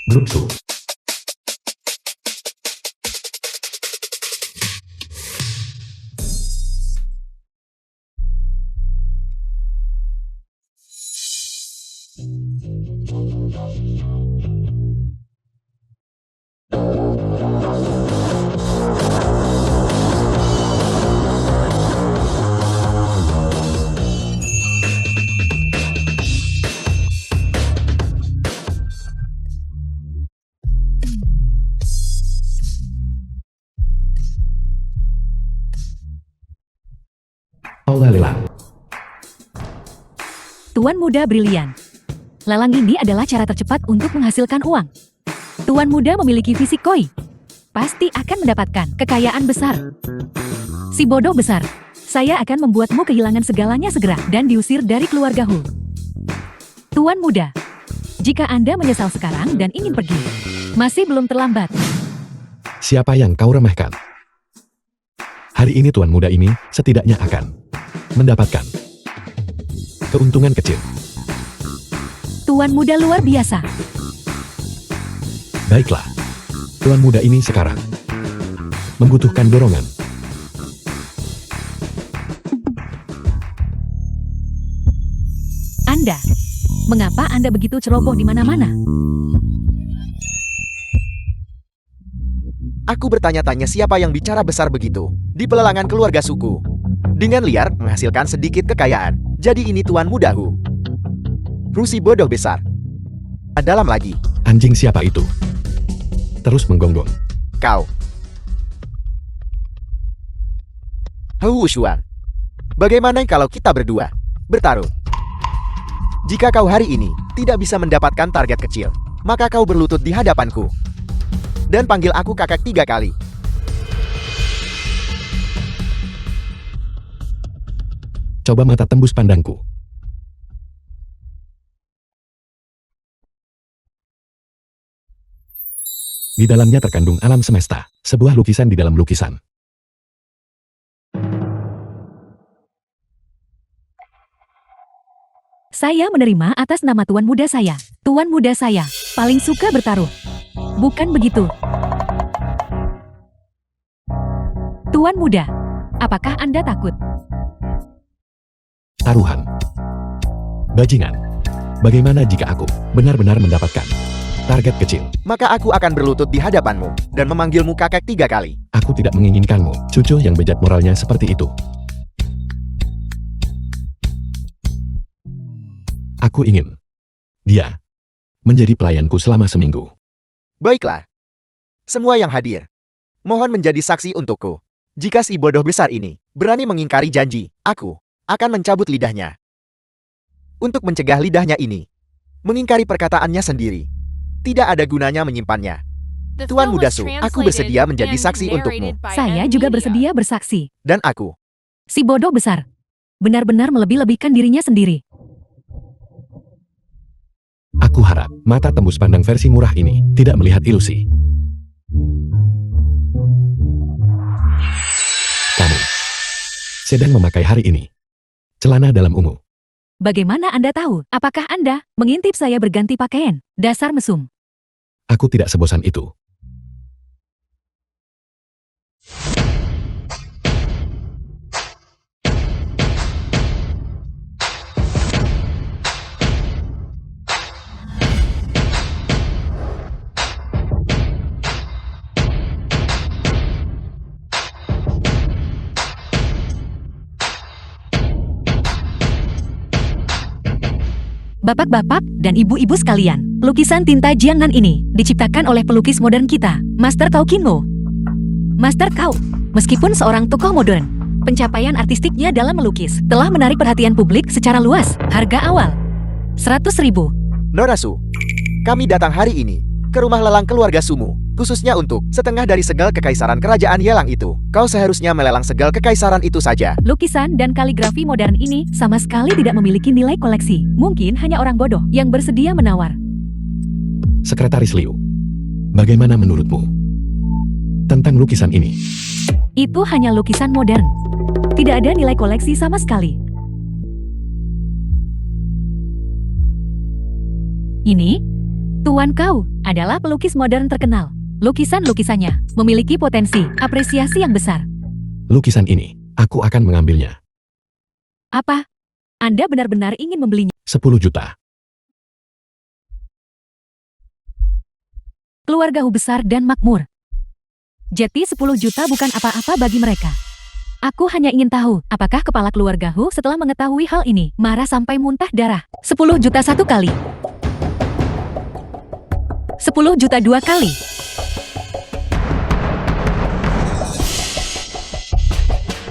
Grup Su. Aula lelang. Tuan Muda Brilian. Lelang ini adalah cara tercepat untuk menghasilkan uang. Tuan Muda memiliki fisik koi. Pasti akan mendapatkan kekayaan besar. Si bodoh besar. Saya akan membuatmu kehilangan segalanya segera dan diusir dari keluarga Hu. Tuan Muda. Jika Anda menyesal sekarang dan ingin pergi, masih belum terlambat. Siapa yang kau remehkan? Hari ini Tuan Muda ini setidaknya akan mendapatkan keuntungan kecil. Tuan Muda luar biasa. Baiklah, Tuan Muda ini sekarang membutuhkan dorongan. Anda, mengapa Anda begitu ceroboh di mana-mana? Aku bertanya-tanya siapa yang bicara besar begitu di pelelangan keluarga suku. Dengan liar menghasilkan sedikit kekayaan. Jadi ini Tuan Muda Hu. Rusi bodoh besar. Dalam lagi. Anjing siapa itu? Terus menggonggong. Kau. Hu Shuan. Bagaimana kalau kita berdua bertarung? Jika kau hari ini tidak bisa mendapatkan target kecil, maka kau berlutut di hadapanku. Dan panggil aku kakak 3 kali. Coba mata tembus pandangku. Di dalamnya terkandung alam semesta, sebuah lukisan di dalam lukisan. Saya menerima atas nama Tuan Muda saya. Tuan Muda saya paling suka bertaruh. Bukan begitu? Tuan Muda, apakah Anda takut? Taruhan. Bajingan. Bagaimana jika aku benar-benar mendapatkan target kecil? Maka aku akan berlutut di hadapanmu dan memanggilmu kakek 3 kali. Aku tidak menginginkanmu, cucu yang bejat moralnya seperti itu. Aku ingin dia menjadi pelayanku selama seminggu. Baiklah. Semua yang hadir, mohon menjadi saksi untukku. Jika si bodoh besar ini berani mengingkari janji, aku akan mencabut lidahnya. Untuk mencegah lidahnya ini mengingkari perkataannya sendiri, tidak ada gunanya menyimpannya. Tuan Muda Su, aku bersedia menjadi saksi untukmu. Saya juga bersedia bersaksi. Dan aku. Si bodoh besar benar-benar melebih-lebihkan dirinya sendiri. Aku harap mata tembus pandang versi murah ini tidak melihat ilusi. Kamu sedang memakai hari ini celana dalam ungu. Bagaimana Anda tahu? Apakah Anda mengintip saya berganti pakaian? Dasar mesum. Aku tidak sebosan itu. Bapak-bapak dan ibu-ibu sekalian, lukisan tinta Jiangnan ini diciptakan oleh pelukis modern kita, Master Cao Qinmo. Master Cao, meskipun seorang tokoh modern, pencapaian artistiknya dalam melukis telah menarik perhatian publik secara luas. Harga awal 100.000. Nona Su, kami datang hari ini ke rumah lelang keluarga Sumu, khususnya untuk setengah dari segel kekaisaran kerajaan Yelang itu. Kau seharusnya melelang segel kekaisaran itu saja. Lukisan dan kaligrafi modern ini sama sekali tidak memiliki nilai koleksi. Mungkin hanya orang bodoh yang bersedia menawar. Sekretaris Liu, bagaimana menurutmu tentang lukisan ini? Itu hanya lukisan modern. Tidak ada nilai koleksi sama sekali. Tuan kau adalah pelukis modern terkenal. Lukisan-lukisannya memiliki potensi apresiasi yang besar. Lukisan ini, aku akan mengambilnya. Apa? Anda benar-benar ingin membelinya? 10 juta. Keluarga Hu besar dan makmur. Jadi 10 juta bukan apa-apa bagi mereka. Aku hanya ingin tahu, apakah kepala keluarga Hu setelah mengetahui hal ini, marah sampai muntah darah. 10 juta satu kali. 10 juta dua kali.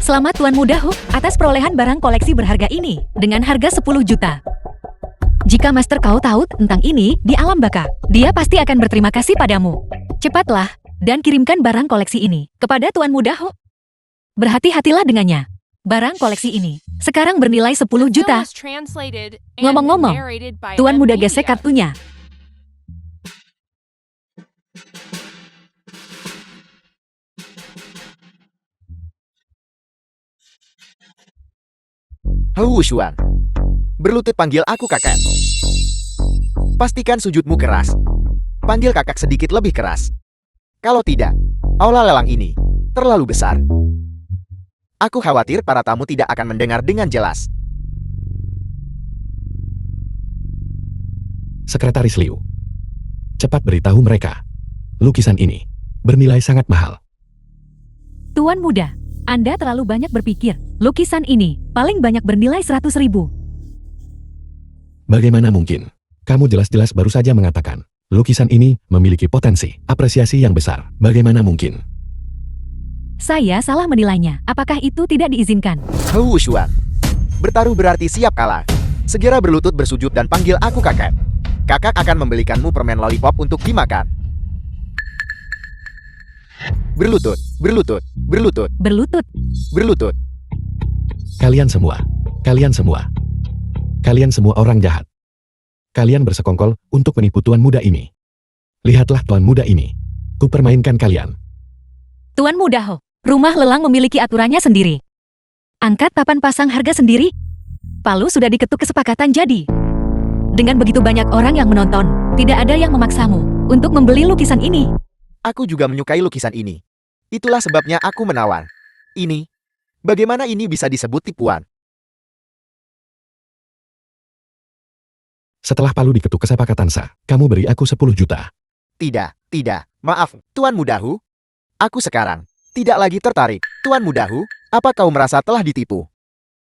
Selamat Tuan Muda Hu atas perolehan barang koleksi berharga ini dengan harga 10 juta. Jika Master kau tahu tentang ini di alam baka, dia pasti akan berterima kasih padamu. Cepatlah dan kirimkan barang koleksi ini kepada Tuan Muda Hu. Berhati-hatilah dengannya. Barang koleksi ini sekarang bernilai 10 juta. Ngomong-ngomong, Tuan Muda gesek kartunya. Hu Shuang. Berlutut panggil aku kakak. Pastikan sujudmu keras. Panggil kakak sedikit lebih keras. Kalau tidak, aula lelang ini terlalu besar. Aku khawatir para tamu tidak akan mendengar dengan jelas. Sekretaris Liu. Cepat beritahu mereka. Lukisan ini bernilai sangat mahal. Tuan Muda, Anda terlalu banyak berpikir. Lukisan ini paling banyak bernilai 100.000. Bagaimana mungkin? Kamu jelas-jelas baru saja mengatakan, lukisan ini memiliki potensi apresiasi yang besar. Bagaimana mungkin? Saya salah menilainya. Apakah itu tidak diizinkan? Hu Shuang. Bertaruh berarti siap kalah. Segera berlutut bersujud dan panggil aku kakak. Kakak akan membelikanmu permen lollipop untuk dimakan. Berlutut, berlutut, berlutut, Berlutut. berlutut. Kalian semua orang jahat. Kalian bersekongkol untuk menipu Tuan Muda ini. Lihatlah Tuan Muda ini. Kupermainkan kalian. Tuan Muda Ho, rumah lelang memiliki aturannya sendiri. Angkat papan pasang harga sendiri. Palu sudah diketuk kesepakatan jadi. Dengan begitu banyak orang yang menonton, tidak ada yang memaksamu untuk membeli lukisan ini. Aku juga menyukai lukisan ini. Itulah sebabnya aku menawar. Ini, bagaimana ini bisa disebut tipuan? Setelah Palu diketuk kesepakatan sah, kamu beri aku 10 juta. Tidak, maaf, Tuan Muda Hu. Aku sekarang tidak lagi tertarik. Tuan Muda Hu, apa kau merasa telah ditipu?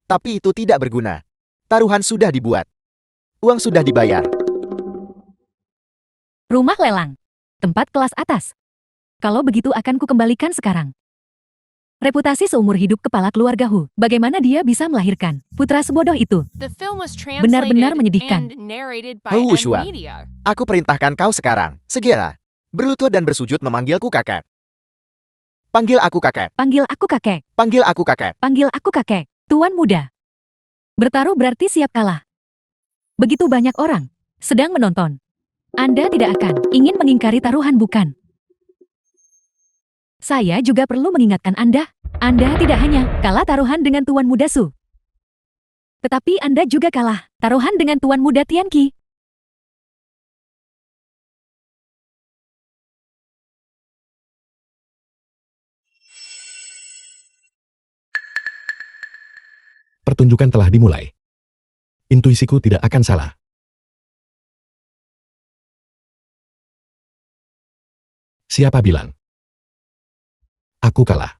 Tapi itu tidak berguna. Taruhan sudah dibuat. Uang sudah dibayar. Rumah lelang. Tempat kelas atas. Kalau begitu akan kukembalikan sekarang. Reputasi seumur hidup kepala keluarga Hu. Bagaimana dia bisa melahirkan putra sebodoh itu? Benar-benar menyedihkan. Hu Shuang. Aku perintahkan kau sekarang, segera, berlutut dan bersujud memanggilku kakak. Panggil aku kakak. Panggil aku kakek. Panggil aku kakak. Panggil aku kakek. Tuan Muda. Bertaruh berarti siap kalah. Begitu banyak orang sedang menonton. Anda tidak akan ingin mengingkari taruhan, bukan? Saya juga perlu mengingatkan Anda. Anda tidak hanya kalah taruhan dengan Tuan Muda Su, tetapi Anda juga kalah taruhan dengan Tuan Muda Tianqi. Pertunjukan telah dimulai. Intuisiku tidak akan salah. Siapa bilang? Aku kalah.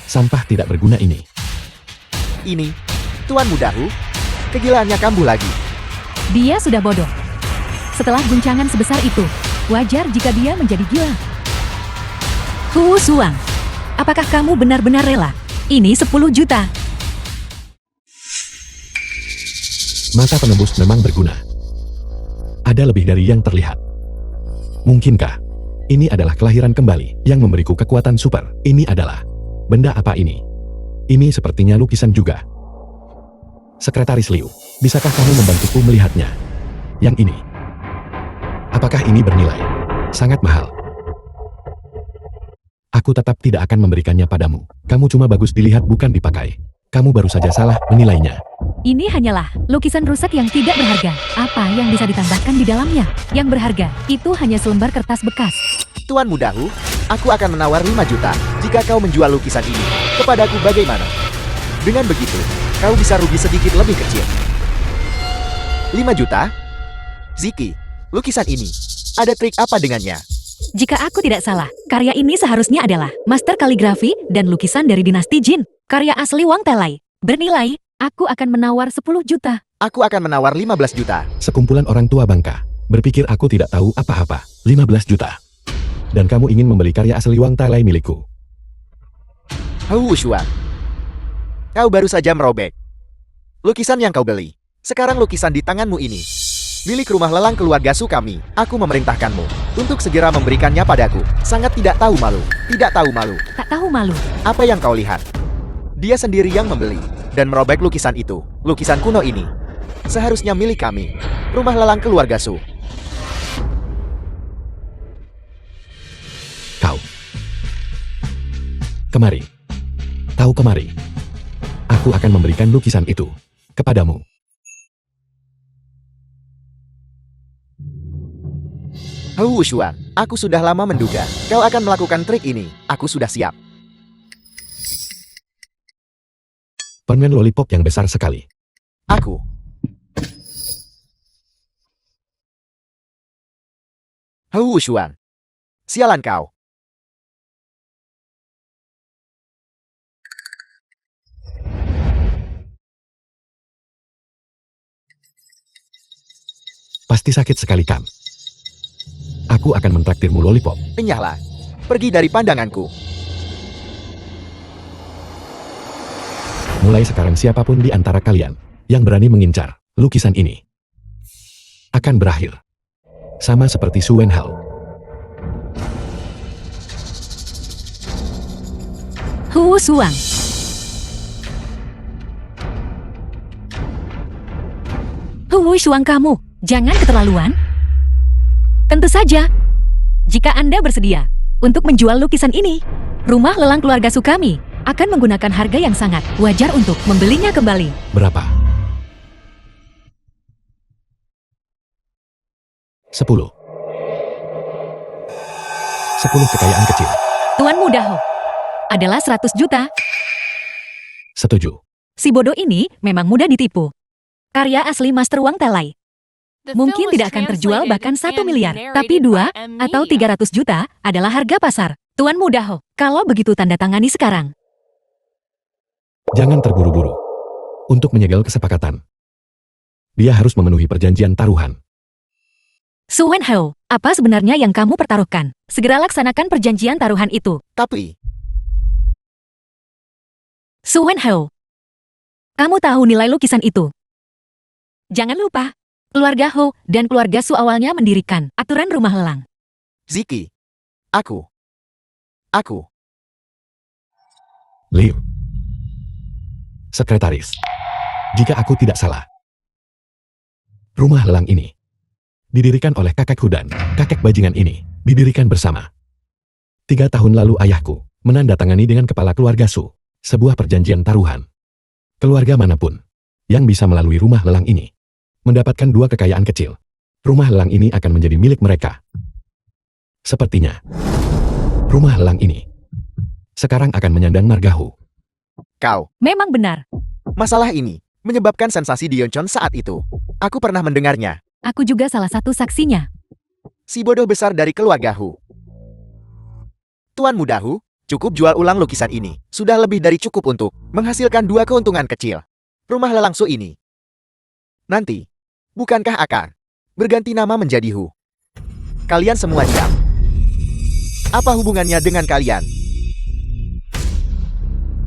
Sampah tidak berguna ini. Ini, Tuan Muda Hu, kegilaannya kambuh lagi. Dia sudah bodoh. Setelah guncangan sebesar itu, wajar jika dia menjadi gila. Hu Shuang, apakah kamu benar-benar rela? Ini 10 juta. Mata penembus memang berguna. Ada lebih dari yang terlihat. Mungkinkah ini adalah kelahiran kembali yang memberiku kekuatan super? Ini adalah benda apa ini? Ini sepertinya lukisan juga. Sekretaris Liu, bisakah kamu membantuku melihatnya? Yang ini. Apakah ini bernilai sangat mahal? Aku tetap tidak akan memberikannya padamu. Kamu cuma bagus dilihat bukan dipakai. Kamu baru saja salah menilainya. Ini hanyalah lukisan rusak yang tidak berharga. Apa yang bisa ditambahkan di dalamnya? Yang berharga, itu hanya selembar kertas bekas. Tuan Mudahu, aku akan menawar 5 juta jika kau menjual lukisan ini. Kepadaku bagaimana? Dengan begitu, kau bisa rugi sedikit lebih kecil. 5 juta? Ziki, lukisan ini, ada trik apa dengannya? Jika aku tidak salah, karya ini seharusnya adalah master kaligrafi dan lukisan dari dinasti Jin. Karya asli Wang Telai. Bernilai, aku akan menawar 10 juta. Aku akan menawar 15 juta. Sekumpulan orang tua bangka berpikir aku tidak tahu apa-apa. 15 juta. Dan kamu ingin membeli karya asli Wang Talai milikku. Hou Wuxuan, kau baru saja merobek lukisan yang kau beli. Sekarang lukisan di tanganmu ini milik rumah lelang keluarga Su kami. Aku memerintahkanmu untuk segera memberikannya padaku. Sangat tidak tahu malu. Tidak tahu malu. Tak tahu malu. Apa yang kau lihat? Dia sendiri yang membeli dan merobek lukisan itu. Lukisan kuno ini seharusnya milik kami, rumah lelang keluarga Su. Kau. Kemari. Kau kemari. Aku akan memberikan lukisan itu kepadamu. Hou Wuxuan, aku sudah lama menduga kau akan melakukan trik ini. Aku sudah siap. Permen lollipop yang besar sekali. Aku. Hou Wuxuan. Sialan kau. Pasti sakit sekali kan? Aku akan mentraktirmu lollipop. Enyahlah. Pergi dari pandanganku. Mulai sekarang siapapun di antara kalian yang berani mengincar lukisan ini akan berakhir. Sama seperti Su Wenhao. Hu Suang. Hu Suang kamu, jangan keterlaluan. Tentu saja, jika Anda bersedia untuk menjual lukisan ini, rumah lelang keluarga Su kami akan menggunakan harga yang sangat wajar untuk membelinya kembali. Berapa? 10. 10 kekayaan kecil. Tuan Muda Ho adalah 100 juta. Setuju. Si bodoh ini memang mudah ditipu. Karya asli Master Wang Telai. Mungkin tidak akan terjual bahkan 1 miliar, tapi 2 atau 300 juta adalah harga pasar. Tuan Muda Ho, kalau begitu tanda tangani sekarang. Jangan terburu-buru. Untuk menyegel kesepakatan, dia harus memenuhi perjanjian taruhan. Su Wenhao, apa sebenarnya yang kamu pertaruhkan? Segera laksanakan perjanjian taruhan itu. Tapi, Su Wenhao, kamu tahu nilai lukisan itu? Jangan lupa, keluarga Ho dan keluarga Su awalnya mendirikan aturan rumah lelang. Ziki, aku. Liu. Sekretaris. Jika aku tidak salah, rumah lelang ini didirikan oleh kakek Hudan. Kakek bajingan ini didirikan bersama. 3 tahun lalu ayahku menandatangani dengan kepala keluarga Su sebuah perjanjian taruhan. Keluarga manapun yang bisa melalui rumah lelang ini mendapatkan 2 kekayaan kecil. Rumah lelang ini akan menjadi milik mereka. Sepertinya rumah lelang ini sekarang akan menyandang margahu. Kau. Memang benar. Masalah ini menyebabkan sensasi Dionchon saat itu. Aku pernah mendengarnya. Aku juga salah satu saksinya. Si bodoh besar dari keluarga Hu. Tuan Muda Hu, cukup jual ulang lukisan ini. Sudah lebih dari cukup untuk menghasilkan 2 keuntungan kecil. Rumah lelang Su ini nanti, bukankah akan berganti nama menjadi Hu? Kalian semua diam. Apa hubungannya dengan kalian?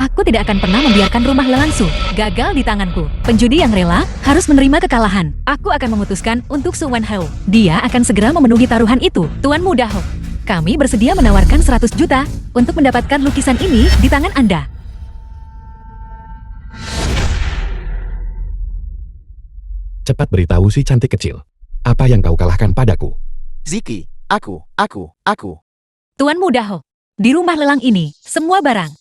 Aku tidak akan pernah membiarkan rumah lelang Su gagal di tanganku. Penjudi yang rela harus menerima kekalahan. Aku akan memutuskan untuk Su Wenhao. Dia akan segera memenuhi taruhan itu. Tuan Muda Ho, kami bersedia menawarkan 100 juta untuk mendapatkan lukisan ini di tangan Anda. Cepat beritahu si cantik kecil. Apa yang kau kalahkan padaku? Ziki, aku. Tuan Muda Ho, di rumah lelang ini, semua barang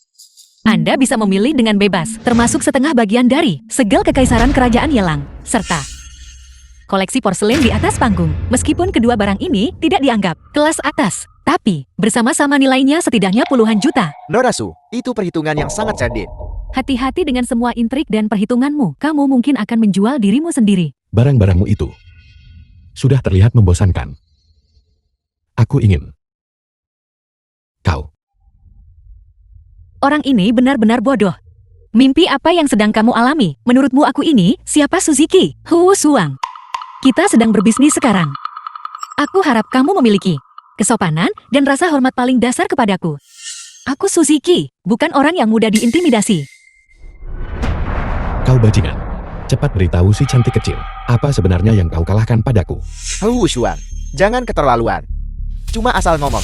Anda bisa memilih dengan bebas, termasuk setengah bagian dari segel kekaisaran kerajaan Yelang, serta koleksi porselen di atas panggung. Meskipun kedua barang ini tidak dianggap kelas atas, tapi bersama-sama nilainya setidaknya puluhan juta. Norasu, itu perhitungan yang sangat cerdik. Hati-hati dengan semua intrik dan perhitunganmu. Kamu mungkin akan menjual dirimu sendiri. Barang-barangmu itu sudah terlihat membosankan. Aku ingin kau. Orang ini benar-benar bodoh. Mimpi apa yang sedang kamu alami? Menurutmu aku ini siapa Suzuki? Hu Suang. Kita sedang berbisnis sekarang. Aku harap kamu memiliki kesopanan dan rasa hormat paling dasar kepadaku. Aku Suzuki, bukan orang yang mudah diintimidasi. Kau bajingan. Cepat beritahu si cantik kecil, apa sebenarnya yang kau kalahkan padaku? Hu Shuang, jangan keterlaluan. Cuma asal ngomong.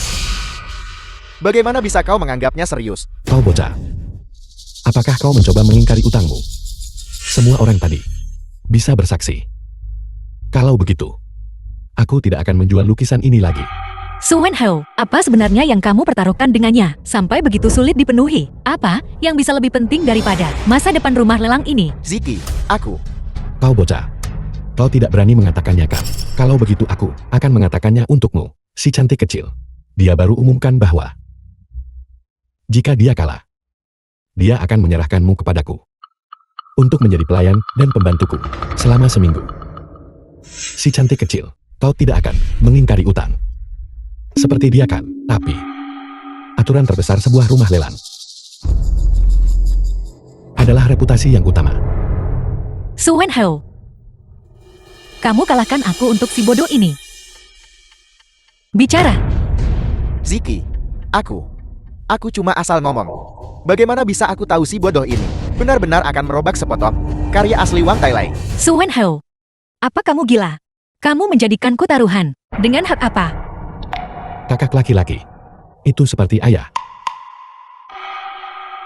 Bagaimana bisa kau menganggapnya serius? Kau bocah. Apakah kau mencoba mengingkari utangmu? Semua orang tadi bisa bersaksi. Kalau begitu, aku tidak akan menjual lukisan ini lagi. Su Wenhao, apa sebenarnya yang kamu pertaruhkan dengannya sampai begitu sulit dipenuhi? Apa yang bisa lebih penting daripada masa depan rumah lelang ini? Ziki, aku. Kau bocah. Kau tidak berani mengatakannya kan? Kalau begitu aku akan mengatakannya untukmu. Si cantik kecil. Dia baru umumkan bahwa jika dia kalah, dia akan menyerahkanmu kepadaku untuk menjadi pelayan dan pembantuku selama seminggu. Si cantik kecil, kau tidak akan mengingkari utang. Seperti dia kan, tapi aturan terbesar sebuah rumah lelang adalah reputasi yang utama. Su Wenhao, kamu kalahkan aku untuk si bodoh ini. Bicara. Ziki, aku cuma asal ngomong. Bagaimana bisa aku tahu si bodoh ini benar-benar akan merobak sepotong karya asli Wang Tailai? Su Wenhao, apa kamu gila? Kamu menjadikanku taruhan. Dengan hak apa? Kakak laki-laki, itu seperti ayah.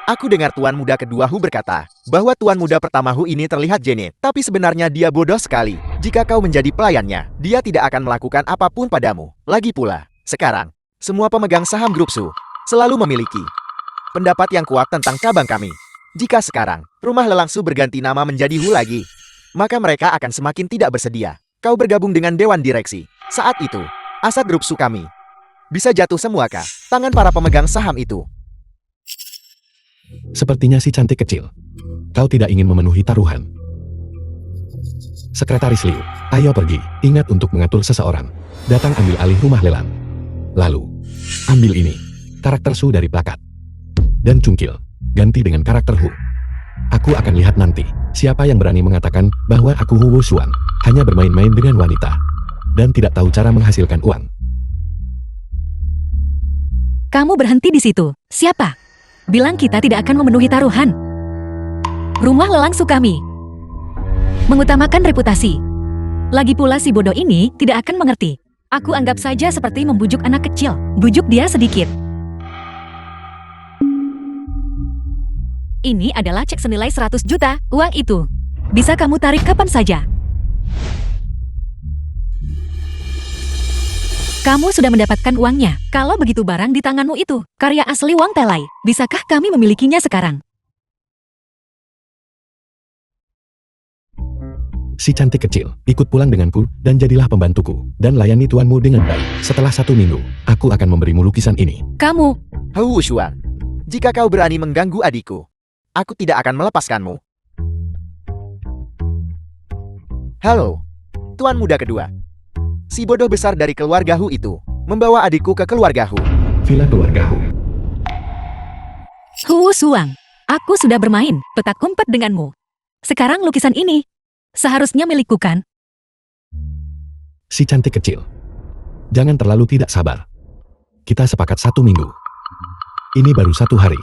Aku dengar tuan muda kedua Hu berkata bahwa tuan muda pertama Hu ini terlihat jenius, tapi sebenarnya dia bodoh sekali. Jika kau menjadi pelayannya, dia tidak akan melakukan apapun padamu. Lagi pula, sekarang, semua pemegang saham grup Su selalu memiliki pendapat yang kuat tentang cabang kami. Jika sekarang, rumah lelang Su berganti nama menjadi Hu lagi, maka mereka akan semakin tidak bersedia. Kau bergabung dengan Dewan Direksi. Saat itu, aset grup Su kami bisa jatuh semua ke tangan para pemegang saham itu. Sepertinya si cantik kecil, kau tidak ingin memenuhi taruhan. Sekretaris Liu, ayo pergi. Ingat untuk mengatur seseorang. Datang ambil alih rumah lelang. Lalu, ambil ini, karakter Su dari plakat. Dan cungkil, ganti dengan karakter Hu. Aku akan lihat nanti, siapa yang berani mengatakan bahwa aku Hu Shuang hanya bermain-main dengan wanita dan tidak tahu cara menghasilkan uang. Kamu berhenti di situ. Siapa? Bilang kita tidak akan memenuhi taruhan. Rumah lelang Su kami mengutamakan reputasi. Lagi pula si bodoh ini tidak akan mengerti. Aku anggap saja seperti membujuk anak kecil. Bujuk dia sedikit. Ini adalah cek senilai 100 juta. Uang itu bisa kamu tarik kapan saja. Kamu sudah mendapatkan uangnya. Kalau begitu barang di tanganmu itu karya asli Wang Tailai. Bisakah kami memilikinya sekarang? Si cantik kecil, ikut pulang denganku dan jadilah pembantuku dan layani tuanmu dengan baik. Setelah 1 minggu, aku akan memberimu lukisan ini. Kamu, Hu Shuang, jika kau berani mengganggu adikku, aku tidak akan melepaskanmu. Halo, tuan muda kedua. Si bodoh besar dari keluarga Hu itu membawa adikku ke keluarga Hu. Villa keluarga Hu. Hu Suang, aku sudah bermain petak umpet denganmu. Sekarang lukisan ini seharusnya milikku kan? Si cantik kecil, jangan terlalu tidak sabar. Kita sepakat 1 minggu. Ini baru 1 hari.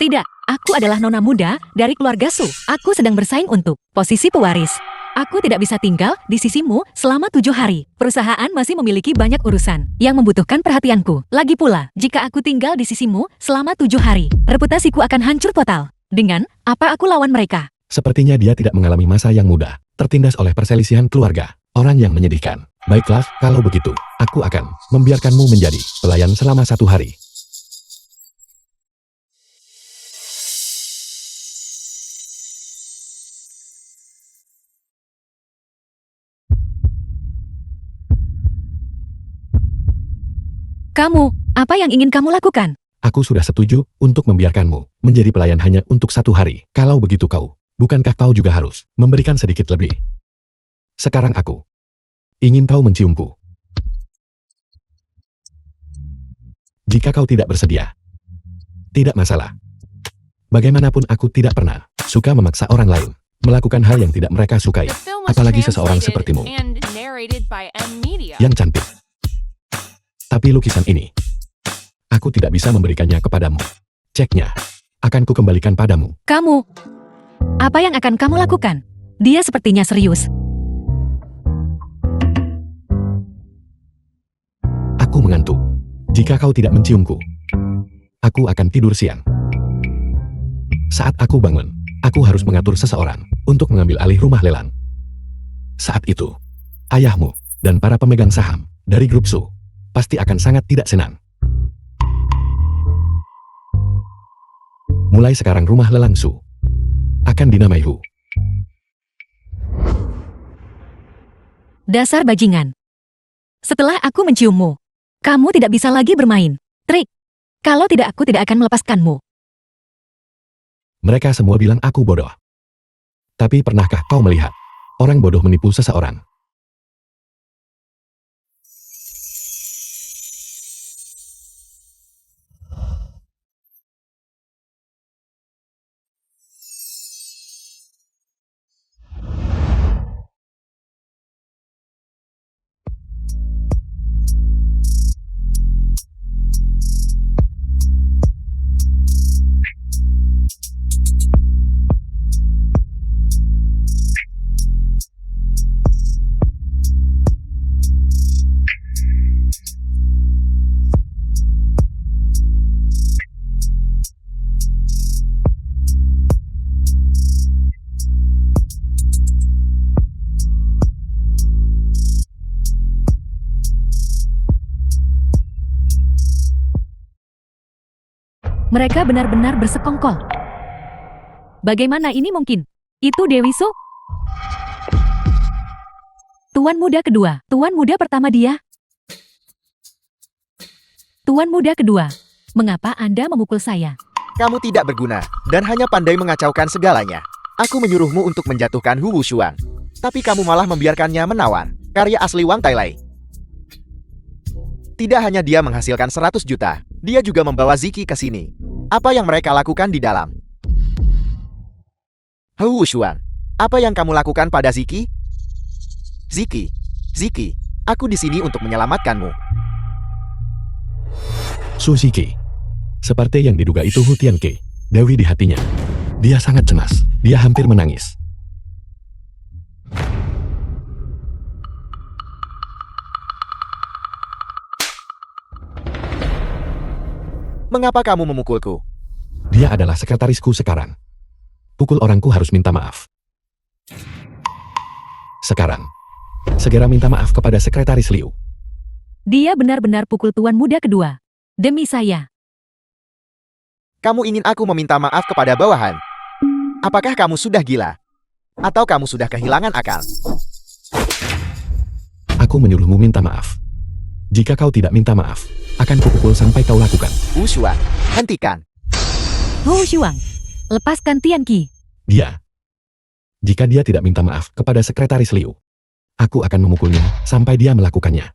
Tidak, aku adalah nona muda dari keluarga Su. Aku sedang bersaing untuk posisi pewaris. Aku tidak bisa tinggal di sisimu selama 7 hari. Perusahaan masih memiliki banyak urusan yang membutuhkan perhatianku. Lagi pula, jika aku tinggal di sisimu selama 7 hari, reputasiku akan hancur total. Dengan apa aku lawan mereka? Sepertinya dia tidak mengalami masa yang mudah, tertindas oleh perselisihan keluarga, orang yang menyedihkan. Baiklah, kalau begitu, aku akan membiarkanmu menjadi pelayan selama 1 hari. Kamu, apa yang ingin kamu lakukan? Aku sudah setuju untuk membiarkanmu menjadi pelayan hanya untuk 1 hari. Kalau begitu bukankah kau juga harus memberikan sedikit lebih? Sekarang aku ingin kau menciumku. Jika kau tidak bersedia, tidak masalah. Bagaimanapun aku tidak pernah suka memaksa orang lain melakukan hal yang tidak mereka sukai, The film was apalagi seseorang translated sepertimu and narrated by M Media. yang cantik. Tapi lukisan ini, aku tidak bisa memberikannya kepadamu. Ceknya akan kukembalikan padamu. Kamu, apa yang akan kamu lakukan? Dia sepertinya serius. Aku mengantuk. Jika kau tidak menciumku, aku akan tidur siang. Saat aku bangun, aku harus mengatur seseorang untuk mengambil alih rumah lelang. Saat itu, ayahmu dan para pemegang saham dari grup Su pasti akan sangat tidak senang. Mulai sekarang rumah lelang Su akan dinamai Hu. Dasar bajingan. Setelah aku menciummu, kamu tidak bisa lagi bermain trik. Kalau tidak, aku tidak akan melepaskanmu. Mereka semua bilang aku bodoh. Tapi pernahkah kau melihat orang bodoh menipu seseorang? Mereka benar-benar bersekongkol. Bagaimana ini mungkin? Itu Dewi Su? Tuan muda kedua, tuan muda pertama dia. Tuan muda kedua, mengapa Anda memukul saya? Kamu tidak berguna, dan hanya pandai mengacaukan segalanya. Aku menyuruhmu untuk menjatuhkan Hu Wushuang, tapi kamu malah membiarkannya menawan. Karya asli Wang Tailai. Tidak hanya dia menghasilkan 100 juta, dia juga membawa Ziki ke sini. Apa yang mereka lakukan di dalam? Hu Wushuang, apa yang kamu lakukan pada Ziki? Ziki, aku di sini untuk menyelamatkanmu. Su Ziki. Seperti yang diduga itu Hu Tianke, Dewi di hatinya. Dia sangat cemas, dia hampir menangis. Mengapa kamu memukulku? Dia adalah sekretarisku sekarang. Pukul orangku harus minta maaf. Sekarang, segera minta maaf kepada sekretaris Liu. Dia benar-benar pukul tuan muda kedua. Demi saya. Kamu ingin aku meminta maaf kepada bawahan? Apakah kamu sudah gila? Atau kamu sudah kehilangan akal? Aku menyuruhmu minta maaf. Jika kau tidak minta maaf, akan kupukul sampai kau lakukan. Wushuang, hentikan. Hu Wushuang, lepaskan Tianqi. Dia. Jika dia tidak minta maaf kepada sekretaris Liu, aku akan memukulnya sampai dia melakukannya.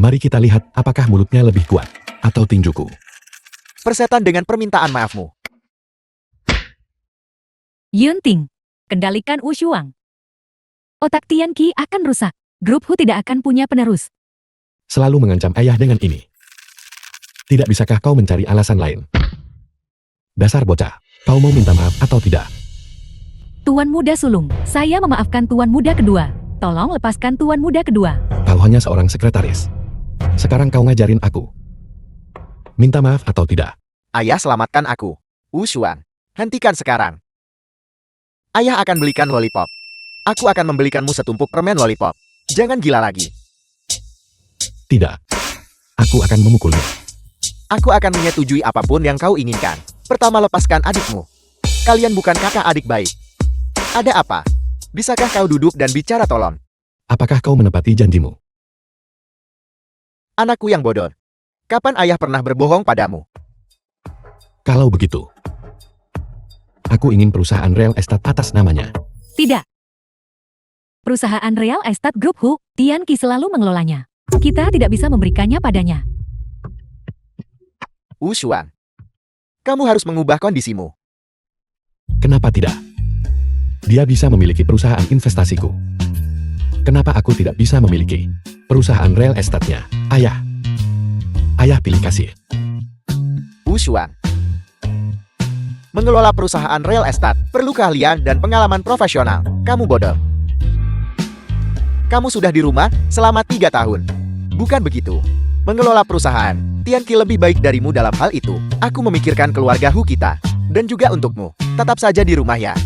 Mari kita lihat apakah mulutnya lebih kuat atau tinjuku. Persetan dengan permintaan maafmu. Yunting, kendalikan Wushuang. Otak Tianqi akan rusak. Grup Hu tidak akan punya penerus. Selalu mengancam ayah dengan ini. Tidak bisakah kau mencari alasan lain? Dasar bocah, kau mau minta maaf atau tidak? Tuan muda sulung, saya memaafkan tuan muda kedua. Tolong lepaskan tuan muda kedua. Kau hanya seorang sekretaris. Sekarang kau ngajarin aku. Minta maaf atau tidak? Ayah selamatkan aku. Wushuang, hentikan sekarang. Ayah akan belikan lollipop. Aku akan membelikanmu setumpuk permen lollipop. Jangan gila lagi. Tidak. Aku akan memukulnya. Aku akan menyetujui apapun yang kau inginkan. Pertama, lepaskan adikmu. Kalian bukan kakak adik baik. Ada apa? Bisakah kau duduk dan bicara tolong? Apakah kau menepati janjimu? Anakku yang bodoh. Kapan ayah pernah berbohong padamu? Kalau begitu, aku ingin perusahaan real estate atas namanya. Tidak. Perusahaan Real Estate Group Hu, Tian Qi selalu mengelolanya. Kita tidak bisa memberikannya padanya. Wu Xuan, kamu harus mengubah kondisimu. Kenapa tidak? Dia bisa memiliki perusahaan investasiku. Kenapa aku tidak bisa memiliki perusahaan real estate-nya? Ayah. Ayah pilih kasih. Wu Xuan, mengelola perusahaan real estate perlu keahlian dan pengalaman profesional. Kamu bodoh. Kamu sudah di rumah selama 3 tahun. Bukan begitu. Mengelola perusahaan, Tian Qi lebih baik darimu dalam hal itu. Aku memikirkan keluarga Hu kita. Dan juga untukmu. Tetap saja di rumah ya.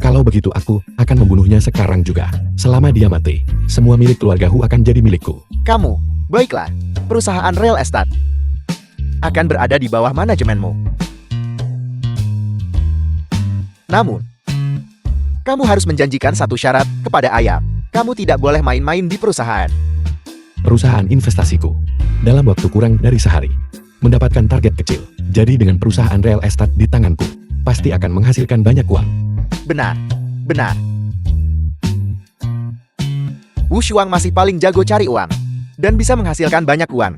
Kalau begitu aku akan membunuhnya sekarang juga. Selama dia mati, semua milik keluarga Hu akan jadi milikku. Kamu, baiklah. Perusahaan real estate akan berada di bawah manajemenmu. Namun, kamu harus menjanjikan satu syarat kepada ayah. Kamu tidak boleh main-main di perusahaan. Perusahaan investasiku, dalam waktu kurang dari sehari, mendapatkan target kecil. Jadi dengan perusahaan real estate di tanganku, pasti akan menghasilkan banyak uang. Benar, benar. Wu Xuan masih paling jago cari uang. Dan bisa menghasilkan banyak uang.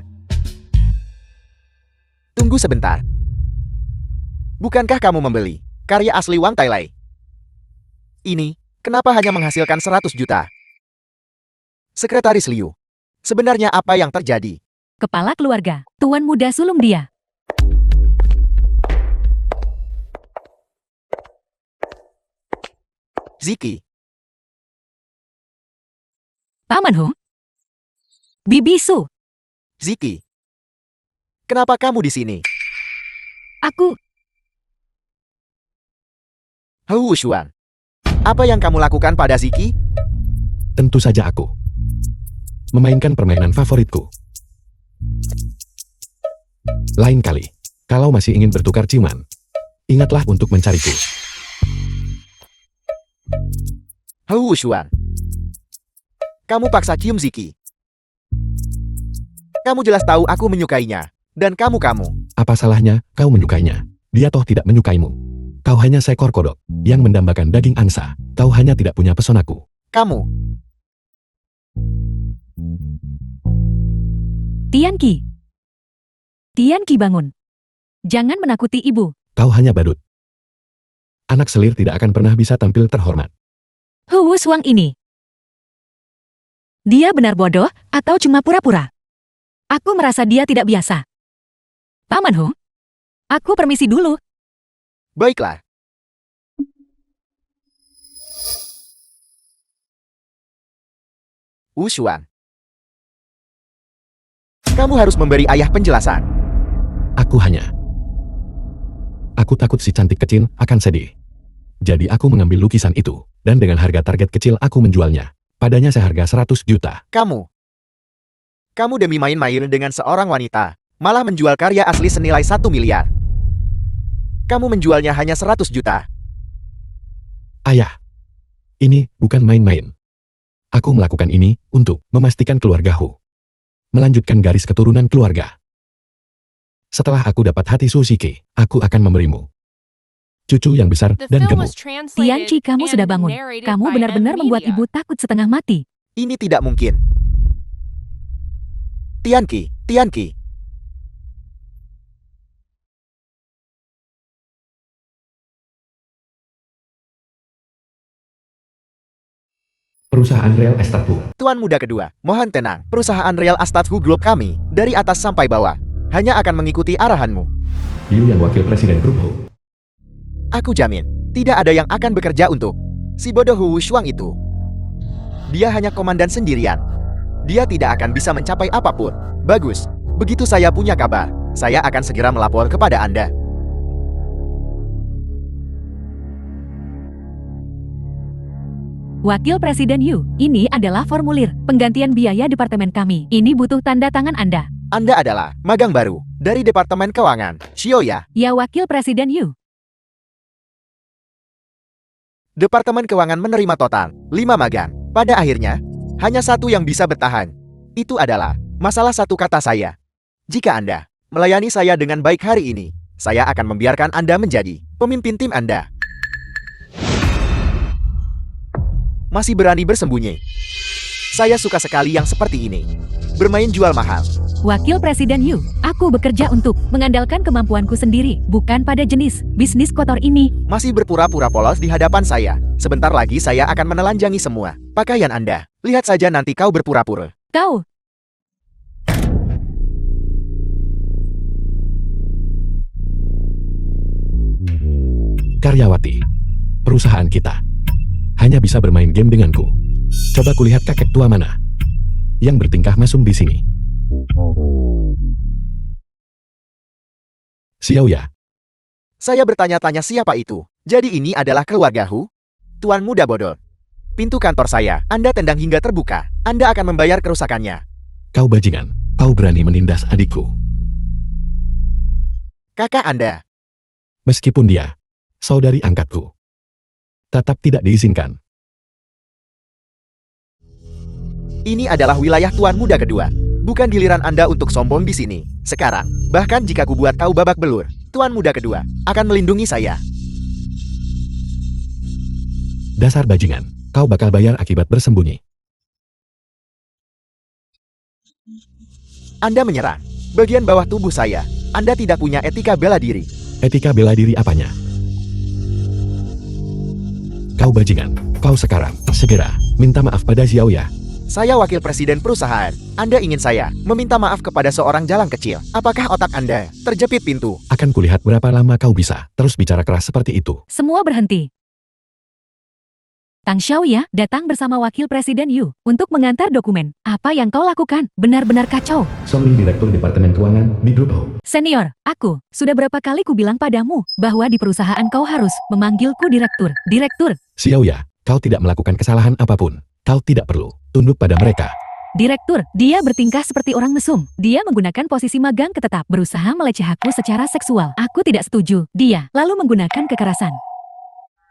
Tunggu sebentar. Bukankah kamu membeli karya asli Wang Tailai? Ini, kenapa hanya menghasilkan 100 juta? Sekretaris Liu, sebenarnya apa yang terjadi? Kepala keluarga, tuan muda sulung dia. Ziki, Paman Hu. Bibi Su, Ziki. Kenapa kamu di sini? aku, Wu Xuan. Apa yang kamu lakukan pada Ziki? Tentu saja aku memainkan permainan favoritku. Lain kali, kalau masih ingin bertukar ciuman, ingatlah untuk mencariku. Wu Xuan. Kamu paksa cium Ziki. Kamu jelas tahu aku menyukainya. Dan kamu. Apa salahnya kau menyukainya? Dia toh tidak menyukaimu. Kau hanya seekor kodok yang mendambakan daging angsa. Kau hanya tidak punya pesonaku. Kamu. Tian Qi. Tian Qi bangun. Jangan menakuti ibu. Kau hanya badut. Anak selir tidak akan pernah bisa tampil terhormat. Hu Xuang ini. Dia benar bodoh atau cuma pura-pura? Aku merasa dia tidak biasa. Paman Hu, aku permisi dulu. Baiklah. Wu Xuan. Kamu harus memberi ayah penjelasan. Aku takut si cantik kecil akan sedih. Jadi aku mengambil lukisan itu, dan dengan harga target kecil aku menjualnya. Padanya seharga 100 juta. Kamu demi main-main dengan seorang wanita, malah menjual karya asli senilai 1 miliar. Kamu menjualnya hanya 100 juta. Ayah, ini bukan main-main. Aku melakukan ini untuk memastikan keluarga Hu melanjutkan garis keturunan keluarga. Setelah aku dapat hati Su Ziki, aku akan memberimu cucu yang besar The dan film gemuk. was Tian translated Qi, kamu sudah and bangun. narrated Kamu by benar-benar M membuat Media. ibu takut setengah mati. Ini tidak mungkin. Tian Qi. Perusahaan real estate Hu. Tuan muda kedua, mohon tenang. Perusahaan real estate Hu Group kami, dari atas sampai bawah, hanya akan mengikuti arahanmu. Liu yang wakil presiden grup Hu. Aku jamin, tidak ada yang akan bekerja untuk si bodoh Wu Xuang itu. Dia hanya komandan sendirian. Dia tidak akan bisa mencapai apapun. Bagus, begitu saya punya kabar, saya akan segera melapor kepada Anda. Wakil Presiden Yu, ini adalah formulir penggantian biaya departemen kami. Ini butuh tanda tangan Anda. Anda adalah magang baru dari Departemen Keuangan, Xioya. Ya Wakil Presiden Yu. Departemen Keuangan menerima total 5 magang. Pada akhirnya, hanya satu yang bisa bertahan. Itu adalah Masalah satu kata saya. Jika Anda melayani saya dengan baik hari ini, saya akan membiarkan Anda menjadi pemimpin tim Anda. Masih berani bersembunyi. Saya suka sekali yang seperti ini. Bermain jual mahal. Wakil Presiden Yu, aku bekerja untuk mengandalkan kemampuanku sendiri, bukan pada jenis bisnis kotor ini. Masih berpura-pura polos di hadapan saya. Sebentar lagi saya akan menelanjangi semua pakaian Anda. Lihat saja nanti kau berpura-pura. Kau, Karyawati, perusahaan kita hanya bisa bermain game denganku. Coba kulihat kakek tua mana yang bertingkah mesum di sini. Xiaoya, Saya bertanya-tanya siapa itu. Jadi ini adalah keluarga Hu? Tuan muda bodoh. Pintu kantor saya, Anda tendang hingga terbuka. Anda akan membayar kerusakannya. kau bajingan, kau berani menindas adikku. Kakak Anda. Meskipun dia saudari angkatku, tetap tidak diizinkan. Ini adalah wilayah tuan muda kedua. Bukan giliran Anda untuk sombong di sini. Sekarang, bahkan jika ku buat kau babak belur, tuan muda kedua akan melindungi saya. Dasar bajingan, kau bakal bayar akibat bersembunyi. Anda menyerang bagian bawah tubuh saya. Anda tidak punya etika bela diri. Etika bela diri apanya? Kau bajingan, kau sekarang segera minta maaf pada Xiaoya. Saya wakil presiden perusahaan. Anda ingin saya meminta maaf kepada seorang jalang kecil. Apakah otak Anda terjepit pintu? Akan kulihat berapa lama kau bisa terus bicara keras seperti itu. semua berhenti. Tang Xiaoya datang bersama Wakil Presiden Yu untuk mengantar dokumen. Apa yang kau lakukan? Benar-benar kacau. Soli Direktur Departemen Keuangan di Grup Ho. Senior, aku sudah berapa kali ku bilang padamu bahwa di perusahaan kau harus memanggilku direktur. Direktur, Xiaoya, kau tidak melakukan kesalahan apapun. Kau tidak perlu tunduk pada mereka. direktur. Dia bertingkah seperti orang mesum. Dia menggunakan posisi magang ketetap, berusaha meleceh aku secara seksual. Aku tidak setuju. Dia lalu menggunakan kekerasan.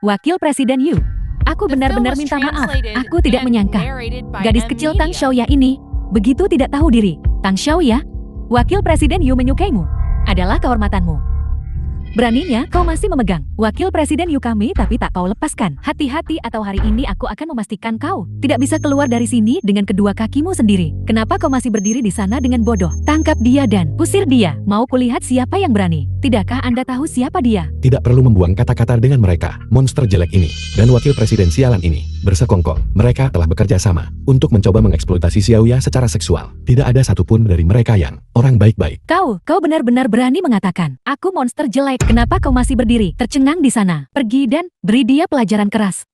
Wakil Presiden Yu, aku The film benar-benar was minta maaf. translated Aku tidak and menyangka. narrated by Gadis M kecil Tang Media. Xiaoya ini begitu tidak tahu diri. Tang Xiaoya, Wakil Presiden Yu menyukaimu. Adalah kehormatanmu. Beraninya kau masih memegang Wakil Presiden Yu kami tapi tak kau lepaskan. Hati-hati atau hari ini aku akan memastikan kau tidak bisa keluar dari sini dengan kedua kakimu sendiri. Kenapa kau masih berdiri di sana dengan bodoh? Tangkap dia dan usir dia. Mau kulihat siapa yang berani. Tidakkah Anda tahu siapa dia? Tidak perlu membuang kata-kata dengan mereka. Monster jelek ini dan wakil presiden sialan ini bersekongkol. Mereka telah bekerja sama untuk mencoba mengeksploitasi Xiaoya secara seksual. Tidak ada satupun dari mereka yang orang baik-baik. Kau benar-benar berani mengatakan, aku monster jelek. Kenapa kau masih berdiri, tercengang di sana? Pergi dan beri dia pelajaran keras.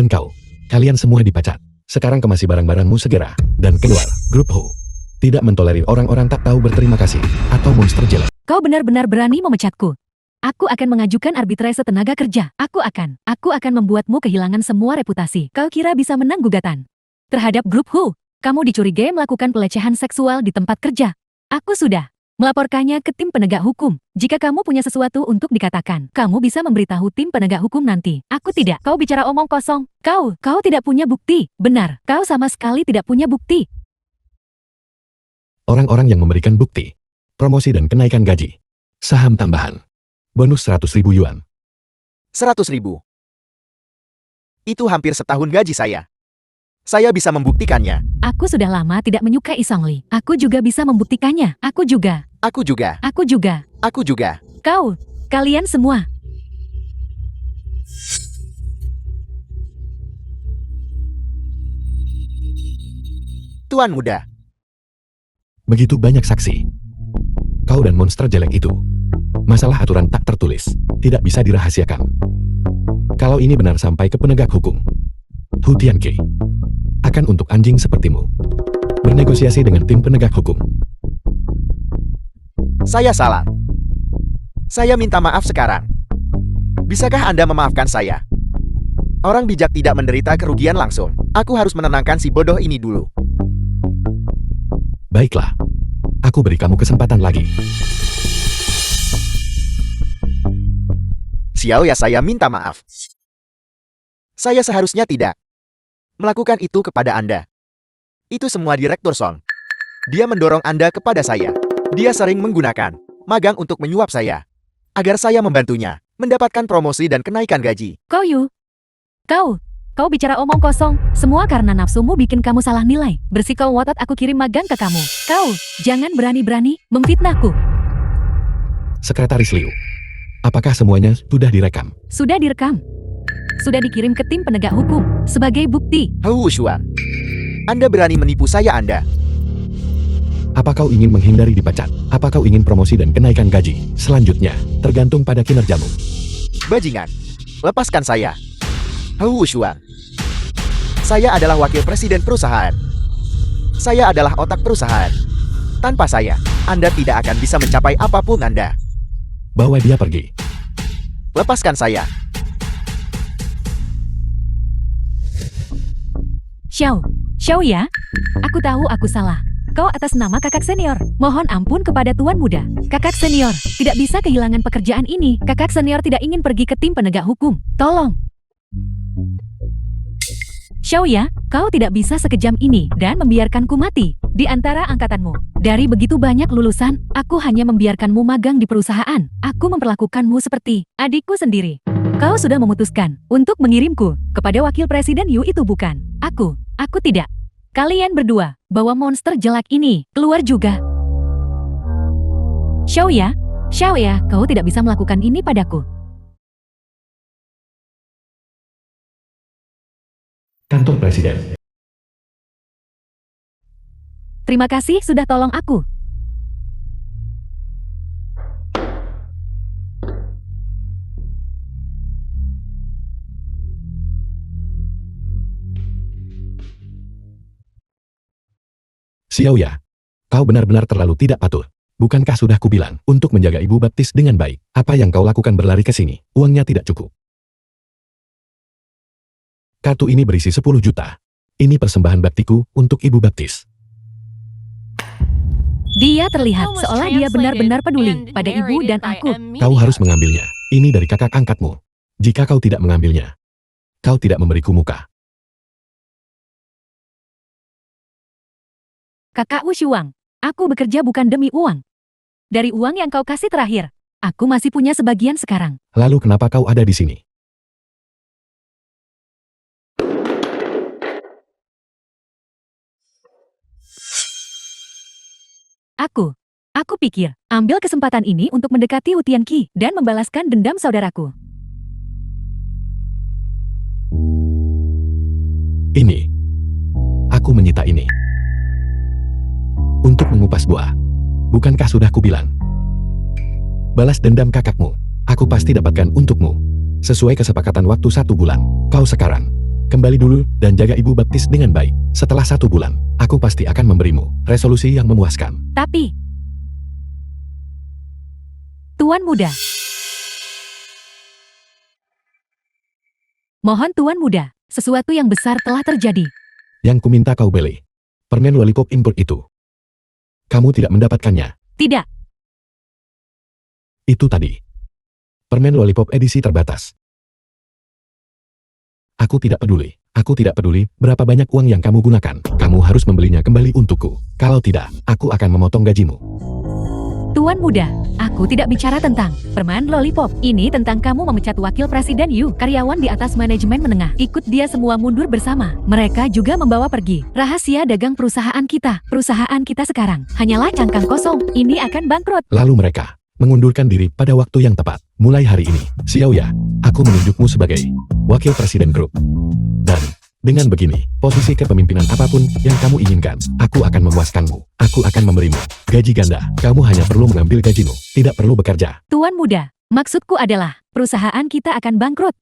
Kau. Kalian semua dipecat. Sekarang kemasi barang-barangmu segera dan keluar. Grup Ho tidak mentolerir orang-orang tak tahu berterima kasih atau monster jelek. Kau benar-benar berani memecatku. Aku akan mengajukan arbitrase tenaga kerja. Aku akan membuatmu kehilangan semua reputasi. Kau kira bisa menang gugatan terhadap grup Hu? Kamu dicurigai melakukan pelecehan seksual di tempat kerja. Aku sudah melaporkannya ke tim penegak hukum. Jika kamu punya sesuatu untuk dikatakan, kamu bisa memberitahu tim penegak hukum nanti. Aku tidak. Kau bicara omong kosong. Kau tidak punya bukti. Benar, kau sama sekali tidak punya bukti. Orang-orang yang memberikan bukti, promosi dan kenaikan gaji, saham tambahan, bonus 100.000 yuan. 100.000. Itu hampir setahun gaji saya. Saya bisa membuktikannya. Aku sudah lama tidak menyukai Songli. Aku juga bisa membuktikannya. Aku juga. Aku juga. Aku juga. Aku juga. Kalian semua. Tuan muda. Begitu banyak saksi. Kau dan monster jelek itu. Masalah aturan tak tertulis, tidak bisa dirahasiakan. Kalau ini benar sampai ke penegak hukum, Hu Tianqi akan untuk anjing sepertimu bernegosiasi dengan tim penegak hukum. Saya salah. Saya minta maaf sekarang. Bisakah Anda memaafkan saya? Orang bijak tidak menderita kerugian langsung. Aku harus menenangkan si bodoh ini dulu. Baiklah, aku beri kamu kesempatan lagi. Xiaoya, saya minta maaf. Saya seharusnya tidak melakukan itu kepada Anda. Itu semua Direktur Song. Dia mendorong Anda kepada saya. Dia sering menggunakan magang untuk menyuap saya, agar saya membantunya mendapatkan promosi dan kenaikan gaji. Kau Yu. Kau bicara omong kosong. Semua karena nafsumu bikin kamu salah nilai. Bersikau wotot aku kirim magang ke kamu. Kau, jangan berani-berani memfitnahku. Sekretaris Liu, apakah semuanya sudah direkam? Sudah direkam. Sudah dikirim ke tim penegak hukum sebagai bukti. Hou Shuang, Anda berani menipu saya Anda. Apa kau ingin menghindari dipecat? Apa kau ingin promosi dan kenaikan gaji? Selanjutnya, tergantung pada kinerjamu. Bajingan, lepaskan saya. Hou Shuang, saya adalah wakil presiden perusahaan. Saya adalah otak perusahaan. Tanpa saya, Anda tidak akan bisa mencapai apapun Anda. Bawa dia pergi. Lepaskan saya. Xiao ya. Aku tahu aku salah. Kau atas nama kakak senior. Mohon ampun kepada tuan muda. Kakak senior tidak bisa kehilangan pekerjaan ini. Kakak senior tidak ingin pergi ke tim penegak hukum. Tolong. Xiao ya, kau tidak bisa sekejam ini dan membiarkanku mati di antara angkatanmu. Dari begitu banyak lulusan, aku hanya membiarkanmu magang di perusahaan. Aku memperlakukanmu seperti adikku sendiri. Kau sudah memutuskan untuk mengirimku kepada wakil presiden Yu itu bukan? Aku tidak. Kalian berdua, bawa monster jelek ini keluar juga. Xiao ya, kau tidak bisa melakukan ini padaku. Kantor Presiden. Terima kasih sudah tolong aku. Xiao ya, kau benar-benar terlalu tidak patuh. Bukankah sudah kubilang untuk menjaga ibu baptis dengan baik? Apa yang kau lakukan berlari ke sini? Uangnya tidak cukup. Kartu ini berisi 10 juta. Ini persembahan baktiku untuk ibu baptis. Dia terlihat Film was seolah dia benar-benar translated peduli and pada ibu narrated dan by aku. M. Kau Media. harus mengambilnya. Ini dari kakak angkatmu. Jika kau tidak mengambilnya, kau tidak memberiku muka. Kakak Wu Shuang, aku bekerja bukan demi uang. Dari uang yang kau kasih terakhir, aku masih punya sebagian sekarang. Lalu kenapa kau ada di sini? Aku pikir, ambil kesempatan ini untuk mendekati Wu Tianqi dan membalaskan dendam saudaraku. Ini. Aku menyita ini. Untuk mengupas buah. Bukankah sudah kubilang? Balas dendam kakakmu. Aku pasti dapatkan untukmu. Sesuai kesepakatan waktu 1 bulan. Kau sekarang. Kembali dulu dan jaga ibu baptis dengan baik. Setelah 1 bulan, aku pasti akan memberimu resolusi yang memuaskan. Tapi, Tuan Muda. Mohon Tuan Muda, sesuatu yang besar telah terjadi. Yang kuminta kau beli. Permen lollipop import itu. Kamu tidak mendapatkannya. Tidak, Itu tadi. Permen lollipop edisi terbatas. Aku tidak peduli. Aku tidak peduli berapa banyak uang yang kamu gunakan. Kamu harus membelinya kembali untukku. Kalau tidak, aku akan memotong gajimu. Tuan Muda, aku tidak bicara tentang permen lollipop. Ini tentang kamu memecat wakil presiden Yu. Karyawan di atas manajemen menengah. Ikut dia semua mundur bersama. Mereka juga membawa pergi rahasia dagang perusahaan kita. Perusahaan kita sekarang hanyalah cangkang kosong. Ini akan bangkrut. Lalu mereka mengundurkan diri pada waktu yang tepat. Mulai hari ini, Xiao ya, aku menunjukmu sebagai wakil presiden grup. Dan dengan begini, posisi kepemimpinan apapun yang kamu inginkan, aku akan memuaskanmu. Aku akan memberimu gaji ganda. Kamu hanya perlu mengambil gajimu, tidak perlu bekerja. Tuan Muda, maksudku adalah perusahaan kita akan bangkrut.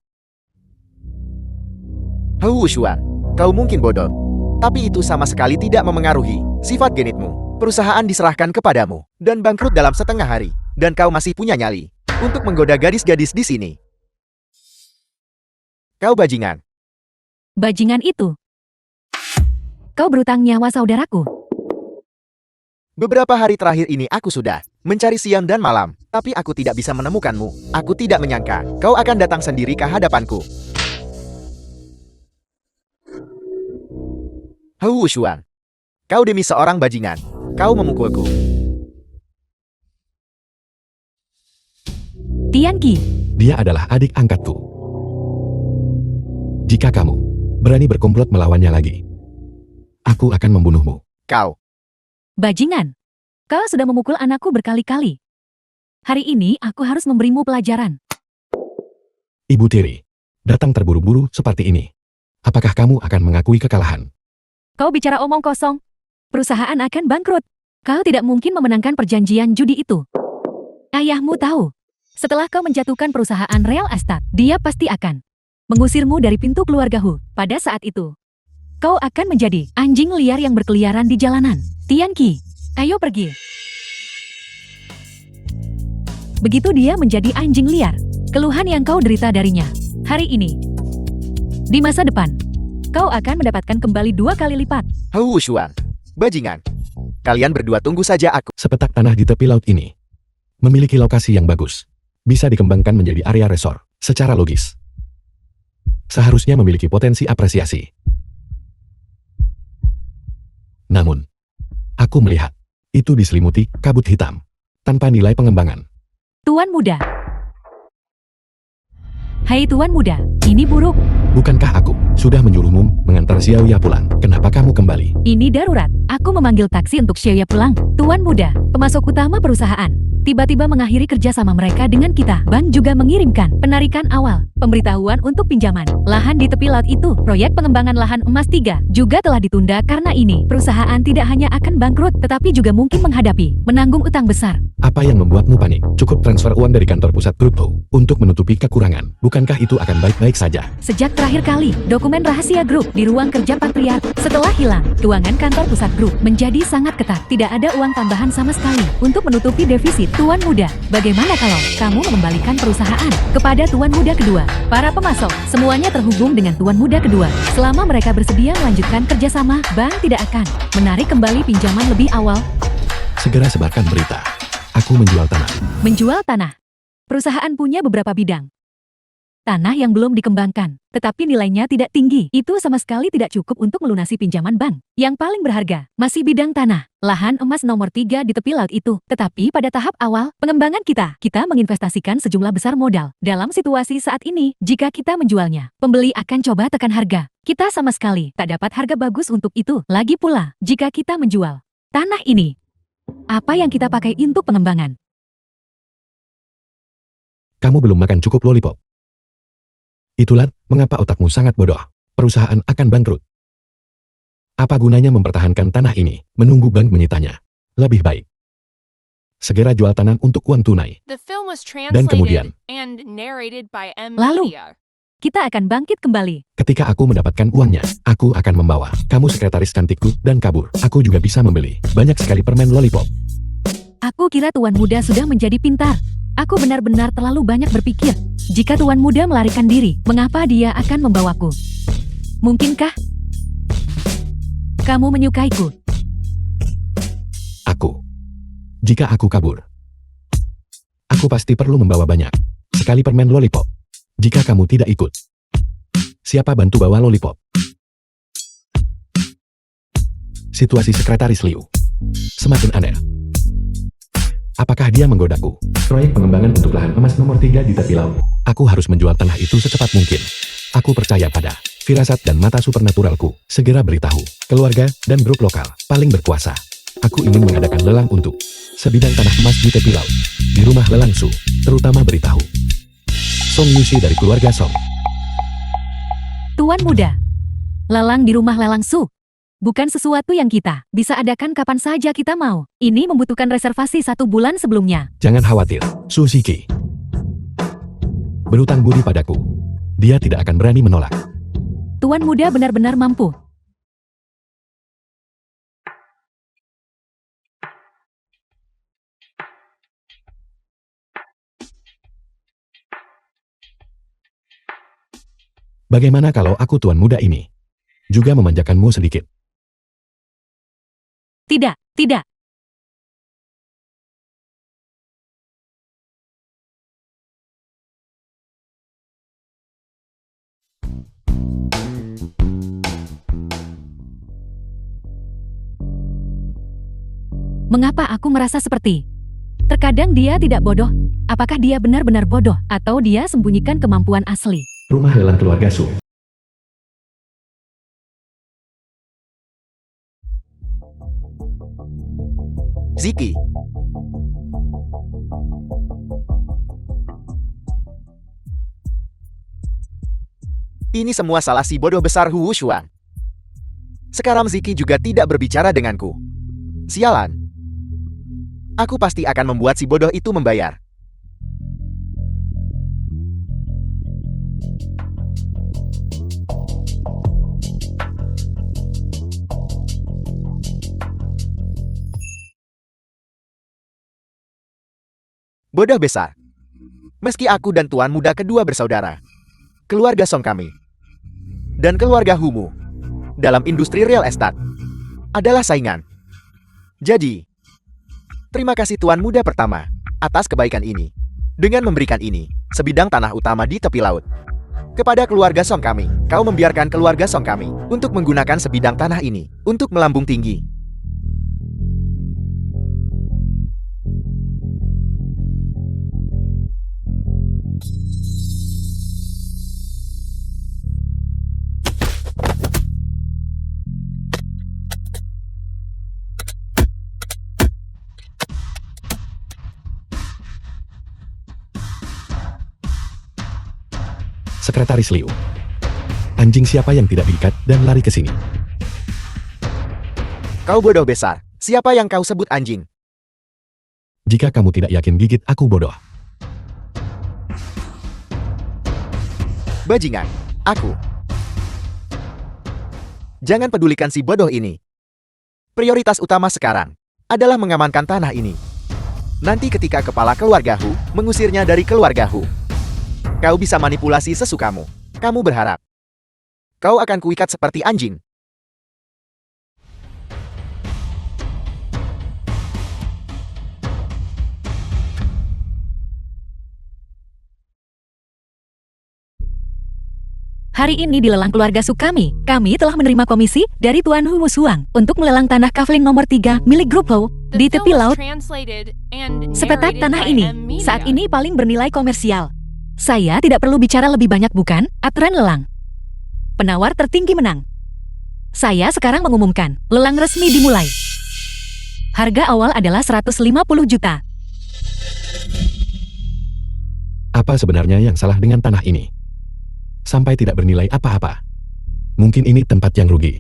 Hou Shuang, kau mungkin bodoh. Tapi itu sama sekali tidak memengaruhi sifat genitmu. Perusahaan diserahkan kepadamu dan bangkrut dalam setengah hari. Dan kau masih punya nyali untuk menggoda gadis-gadis di sini. Kau bajingan. Bajingan itu. Kau berutang nyawa saudaraku. Beberapa hari terakhir ini aku sudah mencari siang dan malam, tapi aku tidak bisa menemukanmu. Aku tidak menyangka kau akan datang sendiri ke hadapanku. Hu Wushuang. Kau demi seorang bajingan. Kau memukulku. Tianqi, Dia adalah adik angkatku. Jika kamu berani berkomplot melawannya lagi, aku akan membunuhmu. Kau. bajingan. Kau sudah memukul anakku berkali-kali. Hari ini aku harus memberimu pelajaran. Ibu tiri, datang terburu-buru seperti ini. Apakah kamu akan mengakui kekalahan? Kau bicara omong kosong. Perusahaan akan bangkrut. Kau tidak mungkin memenangkan perjanjian judi itu. Ayahmu tahu. Setelah kau menjatuhkan perusahaan real estate, dia pasti akan mengusirmu dari pintu keluarga Hu. Pada saat itu, kau akan menjadi anjing liar yang berkeliaran di jalanan. Tianqi, ayo pergi. Begitu dia menjadi anjing liar, keluhan yang kau derita darinya hari ini, di masa depan, kau akan mendapatkan kembali 2 kali lipat. Hu Wushuang. Bajingan. Kalian berdua tunggu saja aku. Sepetak tanah di tepi laut ini memiliki lokasi yang bagus. Bisa dikembangkan menjadi area resort secara logis. Seharusnya memiliki potensi apresiasi. Namun, aku melihat itu diselimuti kabut hitam tanpa nilai pengembangan. Tuan muda. Hai Tuan muda, ini buruk. Bukankah aku sudah menyuruhmu mengantar Xiaoya pulang? Kenapa kamu kembali? Ini darurat. Aku memanggil taksi untuk Xiaoya pulang. Tuan muda, pemasok utama perusahaan, tiba-tiba mengakhiri kerja sama mereka dengan kita. Bank juga mengirimkan penarikan awal, pemberitahuan untuk pinjaman lahan di tepi laut itu. Proyek pengembangan lahan emas 3 juga telah ditunda karena ini. Perusahaan tidak hanya akan bangkrut, tetapi juga mungkin menanggung utang besar. Apa yang membuatmu panik? Cukup transfer uang dari kantor pusat kripto untuk menutupi kekurangan. Bukankah itu akan baik-baik saja? Sejak terakhir kali, dokumen rahasia grup di ruang kerja patriark setelah hilang, keuangan kantor pusat grup menjadi sangat ketat. Tidak ada uang tambahan sama sekali untuk menutupi defisit. Tuan muda, bagaimana kalau kamu mengembalikan perusahaan kepada tuan muda kedua? Para pemasok, semuanya terhubung dengan tuan muda kedua. Selama mereka bersedia melanjutkan kerjasama, bank tidak akan menarik kembali pinjaman lebih awal. Segera sebarkan berita. Aku menjual tanah. Menjual tanah. Perusahaan punya beberapa bidang tanah yang belum dikembangkan, tetapi nilainya tidak tinggi. Itu sama sekali tidak cukup untuk melunasi pinjaman bank. Yang paling berharga masih bidang tanah, lahan emas nomor 3 di tepi laut itu. Tetapi pada tahap awal pengembangan kita menginvestasikan sejumlah besar modal. Dalam situasi saat ini, jika kita menjualnya, pembeli akan coba tekan harga. Kita sama sekali tak dapat harga bagus untuk itu. Lagi pula, jika kita menjual tanah ini, apa yang kita pakai untuk pengembangan? Kamu belum makan cukup lollipop. Itulah mengapa otakmu sangat bodoh. Perusahaan akan bangkrut. Apa gunanya mempertahankan tanah ini, menunggu bank menyitanya? Lebih baik segera jual tanah untuk uang tunai. The film was Dan kemudian, translated and narrated by M Lalu, Media. kita akan bangkit kembali. ketika aku mendapatkan uangnya, aku akan membawa kamu sekretaris cantikku dan kabur. Aku juga bisa membeli banyak sekali permen lollipop. Aku kira tuan muda sudah menjadi pintar. Aku benar-benar terlalu banyak berpikir. Jika tuan muda melarikan diri, mengapa dia akan membawaku? Mungkinkah kamu menyukaiku? Jika aku kabur, aku pasti perlu membawa banyak sekali permen lollipop. Jika kamu tidak ikut, siapa bantu bawa lollipop? Situasi sekretaris Liu semakin aneh. Apakah dia menggodaku? Proyek pengembangan untuk lahan emas nomor 3 di tepi laut. Aku harus menjual tanah itu secepat mungkin. Aku percaya pada firasat dan mata supernaturalku. Segera beritahu keluarga dan grup lokal paling berkuasa. Aku ingin mengadakan lelang untuk sebidang tanah emas di tepi laut. Di rumah lelang Su, terutama beritahu Song Yushi dari keluarga Song. Tuan muda, lelang di rumah lelang Su. Bukan sesuatu yang kita bisa adakan kapan saja kita mau. Ini membutuhkan reservasi 1 bulan sebelumnya. Jangan khawatir, Su Shiki berutang budi padaku. Dia tidak akan berani menolak. Tuan muda benar-benar mampu. Bagaimana kalau aku tuan muda ini juga memanjakanmu sedikit? Tidak, tidak. Mengapa aku merasa seperti? Terkadang dia tidak bodoh. Apakah dia benar-benar bodoh atau dia sembunyikan kemampuan asli? Rumah lelang keluarga Su. Ziki. Ini semua salah si bodoh besar Hu Wushuang. Sekarang Ziki juga tidak berbicara denganku. Sialan. Aku pasti akan membuat si bodoh itu membayar. Bodoh besar. Meski aku dan tuan muda kedua bersaudara, keluarga Song kami, dan keluarga Humu, dalam industri real estate, adalah saingan. Jadi, terima kasih tuan muda pertama, atas kebaikan ini, dengan memberikan ini, sebidang tanah utama di tepi laut. Kepada keluarga Song kami, kau membiarkan keluarga Song kami, untuk menggunakan sebidang tanah ini, untuk melambung tinggi. Sekretaris Liu. Anjing siapa yang tidak diikat dan lari ke sini? Kau bodoh besar. Siapa yang kau sebut anjing? Jika kamu tidak yakin gigit aku bodoh. Bajingan. Aku. Jangan pedulikan si bodoh ini. Prioritas utama sekarang adalah mengamankan tanah ini. Nanti ketika kepala keluarga Hu mengusirnya dari keluarga Hu, kau bisa manipulasi sesukamu. Kamu berharap kau akan kuikat seperti anjing. Hari ini di lelang keluarga Su kami telah menerima komisi dari Tuan Hu Wushuang untuk melelang tanah kafling nomor 3 milik grup Ho di tepi laut. Sepetak tanah ini saat ini paling bernilai komersial. Saya tidak perlu bicara lebih banyak bukan? Aturan lelang. Penawar tertinggi menang. Saya sekarang mengumumkan, lelang resmi dimulai. Harga awal adalah 150 juta. Apa sebenarnya yang salah dengan tanah ini? Sampai tidak bernilai apa-apa. Mungkin ini tempat yang rugi.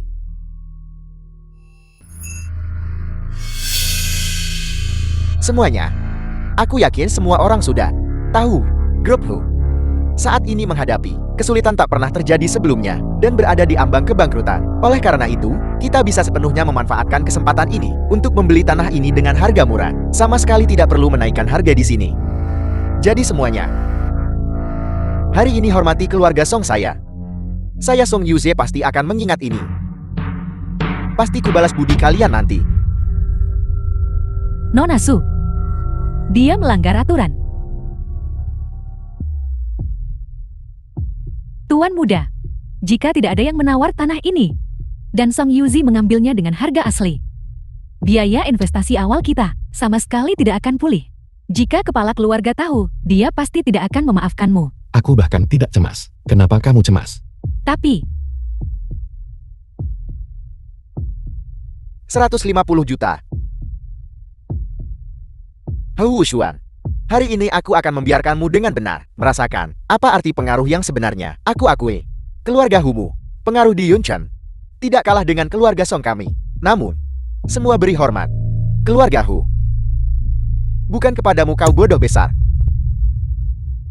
Semuanya. Aku yakin semua orang sudah tahu grup Hu saat ini menghadapi kesulitan tak pernah terjadi sebelumnya dan berada di ambang kebangkrutan. Oleh karena itu, kita bisa sepenuhnya memanfaatkan kesempatan ini untuk membeli tanah ini dengan harga murah. Sama sekali tidak perlu menaikkan harga di sini. Jadi semuanya, hari ini hormati keluarga Song saya. Saya Song Yuze pasti akan mengingat ini. Pasti kubalas budi kalian nanti. Nona Su. Dia melanggar aturan. Tuan muda, jika tidak ada yang menawar tanah ini, dan Song Yuzi mengambilnya dengan harga asli, biaya investasi awal kita sama sekali tidak akan pulih. Jika kepala keluarga tahu, dia pasti tidak akan memaafkanmu. Aku bahkan tidak cemas. Kenapa kamu cemas? Tapi, 150 juta. Hu Wushuang. Hari ini aku akan membiarkanmu dengan benar merasakan apa arti pengaruh yang sebenarnya. Aku akui, keluarga Humu, pengaruh di Yunchen, tidak kalah dengan keluarga Song kami. Namun, semua beri hormat. Keluarga Hu. Bukan kepadamu kau bodoh besar.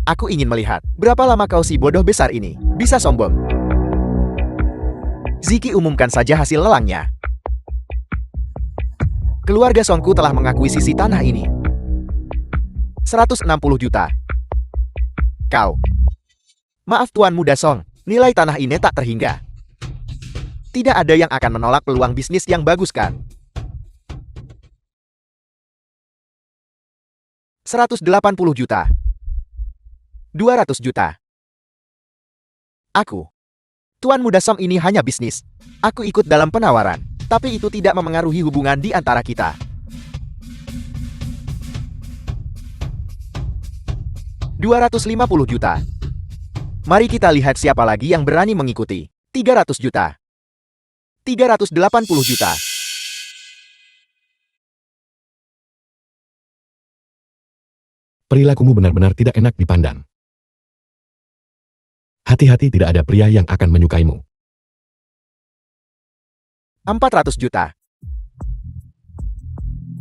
Aku ingin melihat berapa lama kau si bodoh besar ini bisa sombong. Ziki umumkan saja hasil lelangnya. Keluarga Songku telah mengakuisisi tanah ini. 160 juta. Kau. Maaf Tuan Muda Song, nilai tanah ini tak terhingga. Tidak ada yang akan menolak peluang bisnis yang bagus kan? 180 juta. 200 juta. Aku. Tuan Muda Song ini hanya bisnis. Aku ikut dalam penawaran, tapi itu tidak memengaruhi hubungan di antara kita. 250 juta. Mari kita lihat siapa lagi yang berani mengikuti. 300 juta. 380 juta. Perilakumu benar-benar tidak enak dipandang. Hati-hati, tidak ada pria yang akan menyukaimu. 400 juta.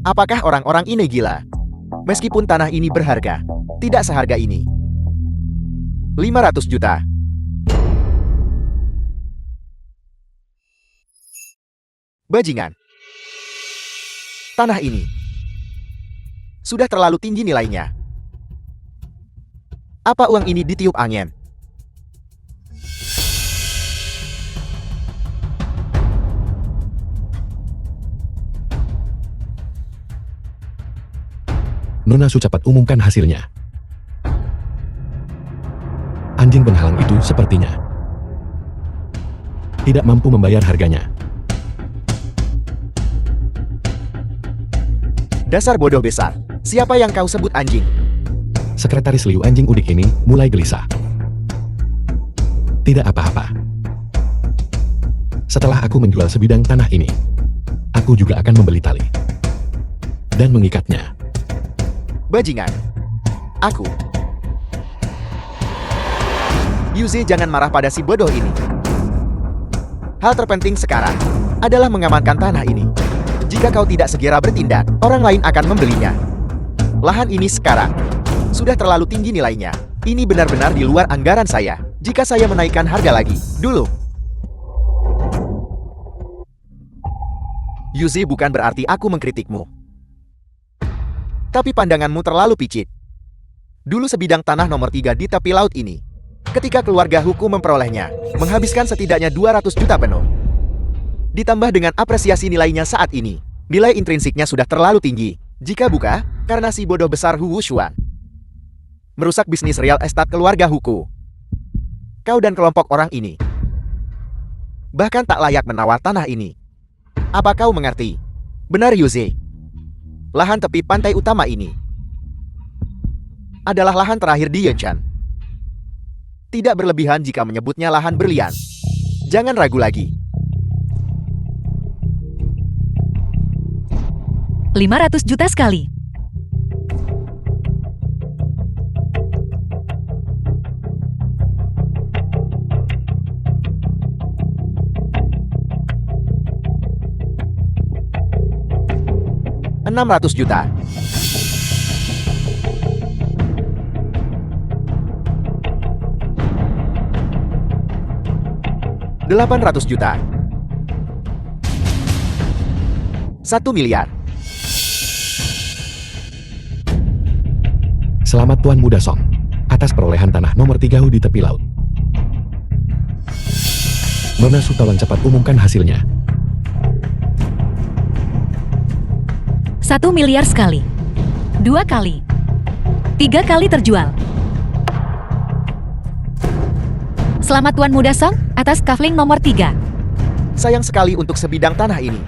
Apakah orang-orang ini gila? Meskipun tanah ini berharga, tidak seharga ini. 500 juta. Bajingan. Tanah ini sudah terlalu tinggi nilainya. Apa uang ini ditiup angin? Nona Su cepat umumkan hasilnya. Anjing penghalang itu sepertinya tidak mampu membayar harganya. Dasar bodoh besar. Siapa yang kau sebut anjing? Sekretaris Liu anjing udik ini mulai gelisah. Tidak apa-apa. Setelah aku menjual sebidang tanah ini, aku juga akan membeli tali dan mengikatnya. Bajingan. Aku. Yuze, jangan marah pada si bodoh ini. Hal terpenting sekarang adalah mengamankan tanah ini. Jika kau tidak segera bertindak, orang lain akan membelinya. Lahan ini sekarang sudah terlalu tinggi nilainya. Ini benar-benar di luar anggaran saya. Jika saya menaikkan harga lagi, dulu. Yuze, bukan berarti aku mengkritikmu. Tapi pandanganmu terlalu picik. Dulu sebidang tanah nomor 3 di tepi laut ini, ketika keluarga Huku memperolehnya, menghabiskan setidaknya 200 juta penuh. Ditambah dengan apresiasi nilainya saat ini, nilai intrinsiknya sudah terlalu tinggi. Jika bukan karena si bodoh besar Hu Wushuan merusak bisnis real estate keluarga Huku, kau dan kelompok orang ini bahkan tak layak menawar tanah ini. Apa kau mengerti? Benar, Yuze. Lahan tepi pantai utama ini adalah lahan terakhir di Yenchan. Tidak berlebihan jika menyebutnya lahan berlian. Jangan ragu lagi. 500 juta sekali. $600 juta. $800 juta. 1 miliar. Selamat Tuan Muda Song atas perolehan tanah nomor 3 di tepi laut. Nona Su tolong cepat umumkan hasilnya. 1 miliar sekali. 2 kali. 3 kali terjual. Selamat Tuan Muda Song atas kafling nomor 3. Sayang sekali untuk sebidang tanah ini.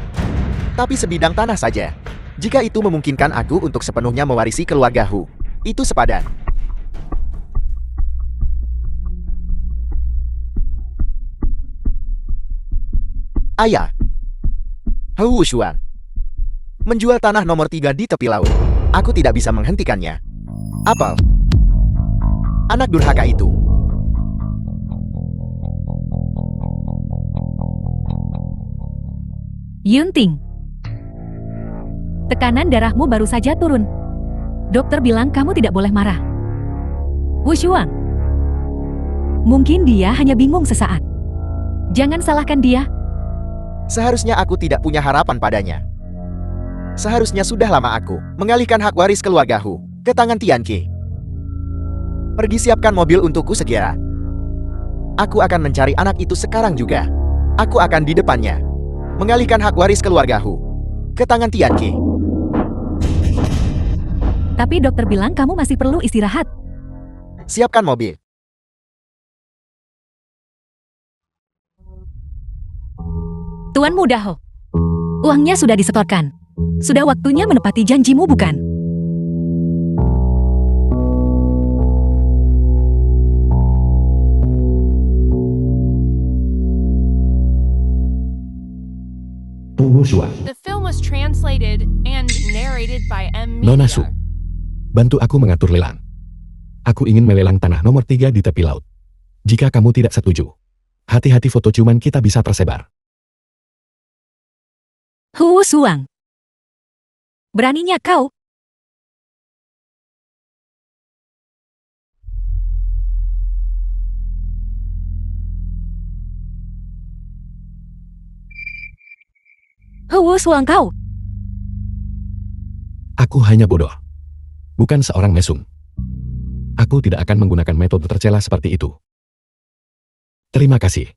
Tapi sebidang tanah saja. Jika itu memungkinkan aku untuk sepenuhnya mewarisi keluarga Hu, itu sepadan. Ayah. Hu Wushuan menjual tanah nomor 3 di tepi laut. Aku tidak bisa menghentikannya. Apel. Anak durhaka itu. Yunting. Tekanan darahmu baru saja turun. Dokter bilang kamu tidak boleh marah. Wushuang. Mungkin dia hanya bingung sesaat. Jangan salahkan dia. Seharusnya aku tidak punya harapan padanya. Seharusnya sudah lama aku mengalihkan hak waris keluarga Hu ke tangan Tianqi. Pergi siapkan mobil untukku segera. Aku akan mencari anak itu sekarang juga. Aku akan di depannya mengalihkan hak waris keluarga Hu ke tangan Tianqi. Tapi dokter bilang kamu masih perlu istirahat. Siapkan mobil. Tuan Muda Ho. Uangnya sudah disetorkan. Sudah waktunya menepati janjimu, bukan? Shua. The film was translated and narrated by M. Nona Media. Su, bantu aku mengatur lelang. Aku ingin melelang tanah nomor 3 di tepi laut. Jika kamu tidak setuju, hati-hati foto ciuman kita bisa tersebar. Hu Suang. Beraninya kau? Hu Suang kau? Aku hanya bodoh. Bukan seorang mesum. Aku tidak akan menggunakan metode tercela seperti itu. Terima kasih.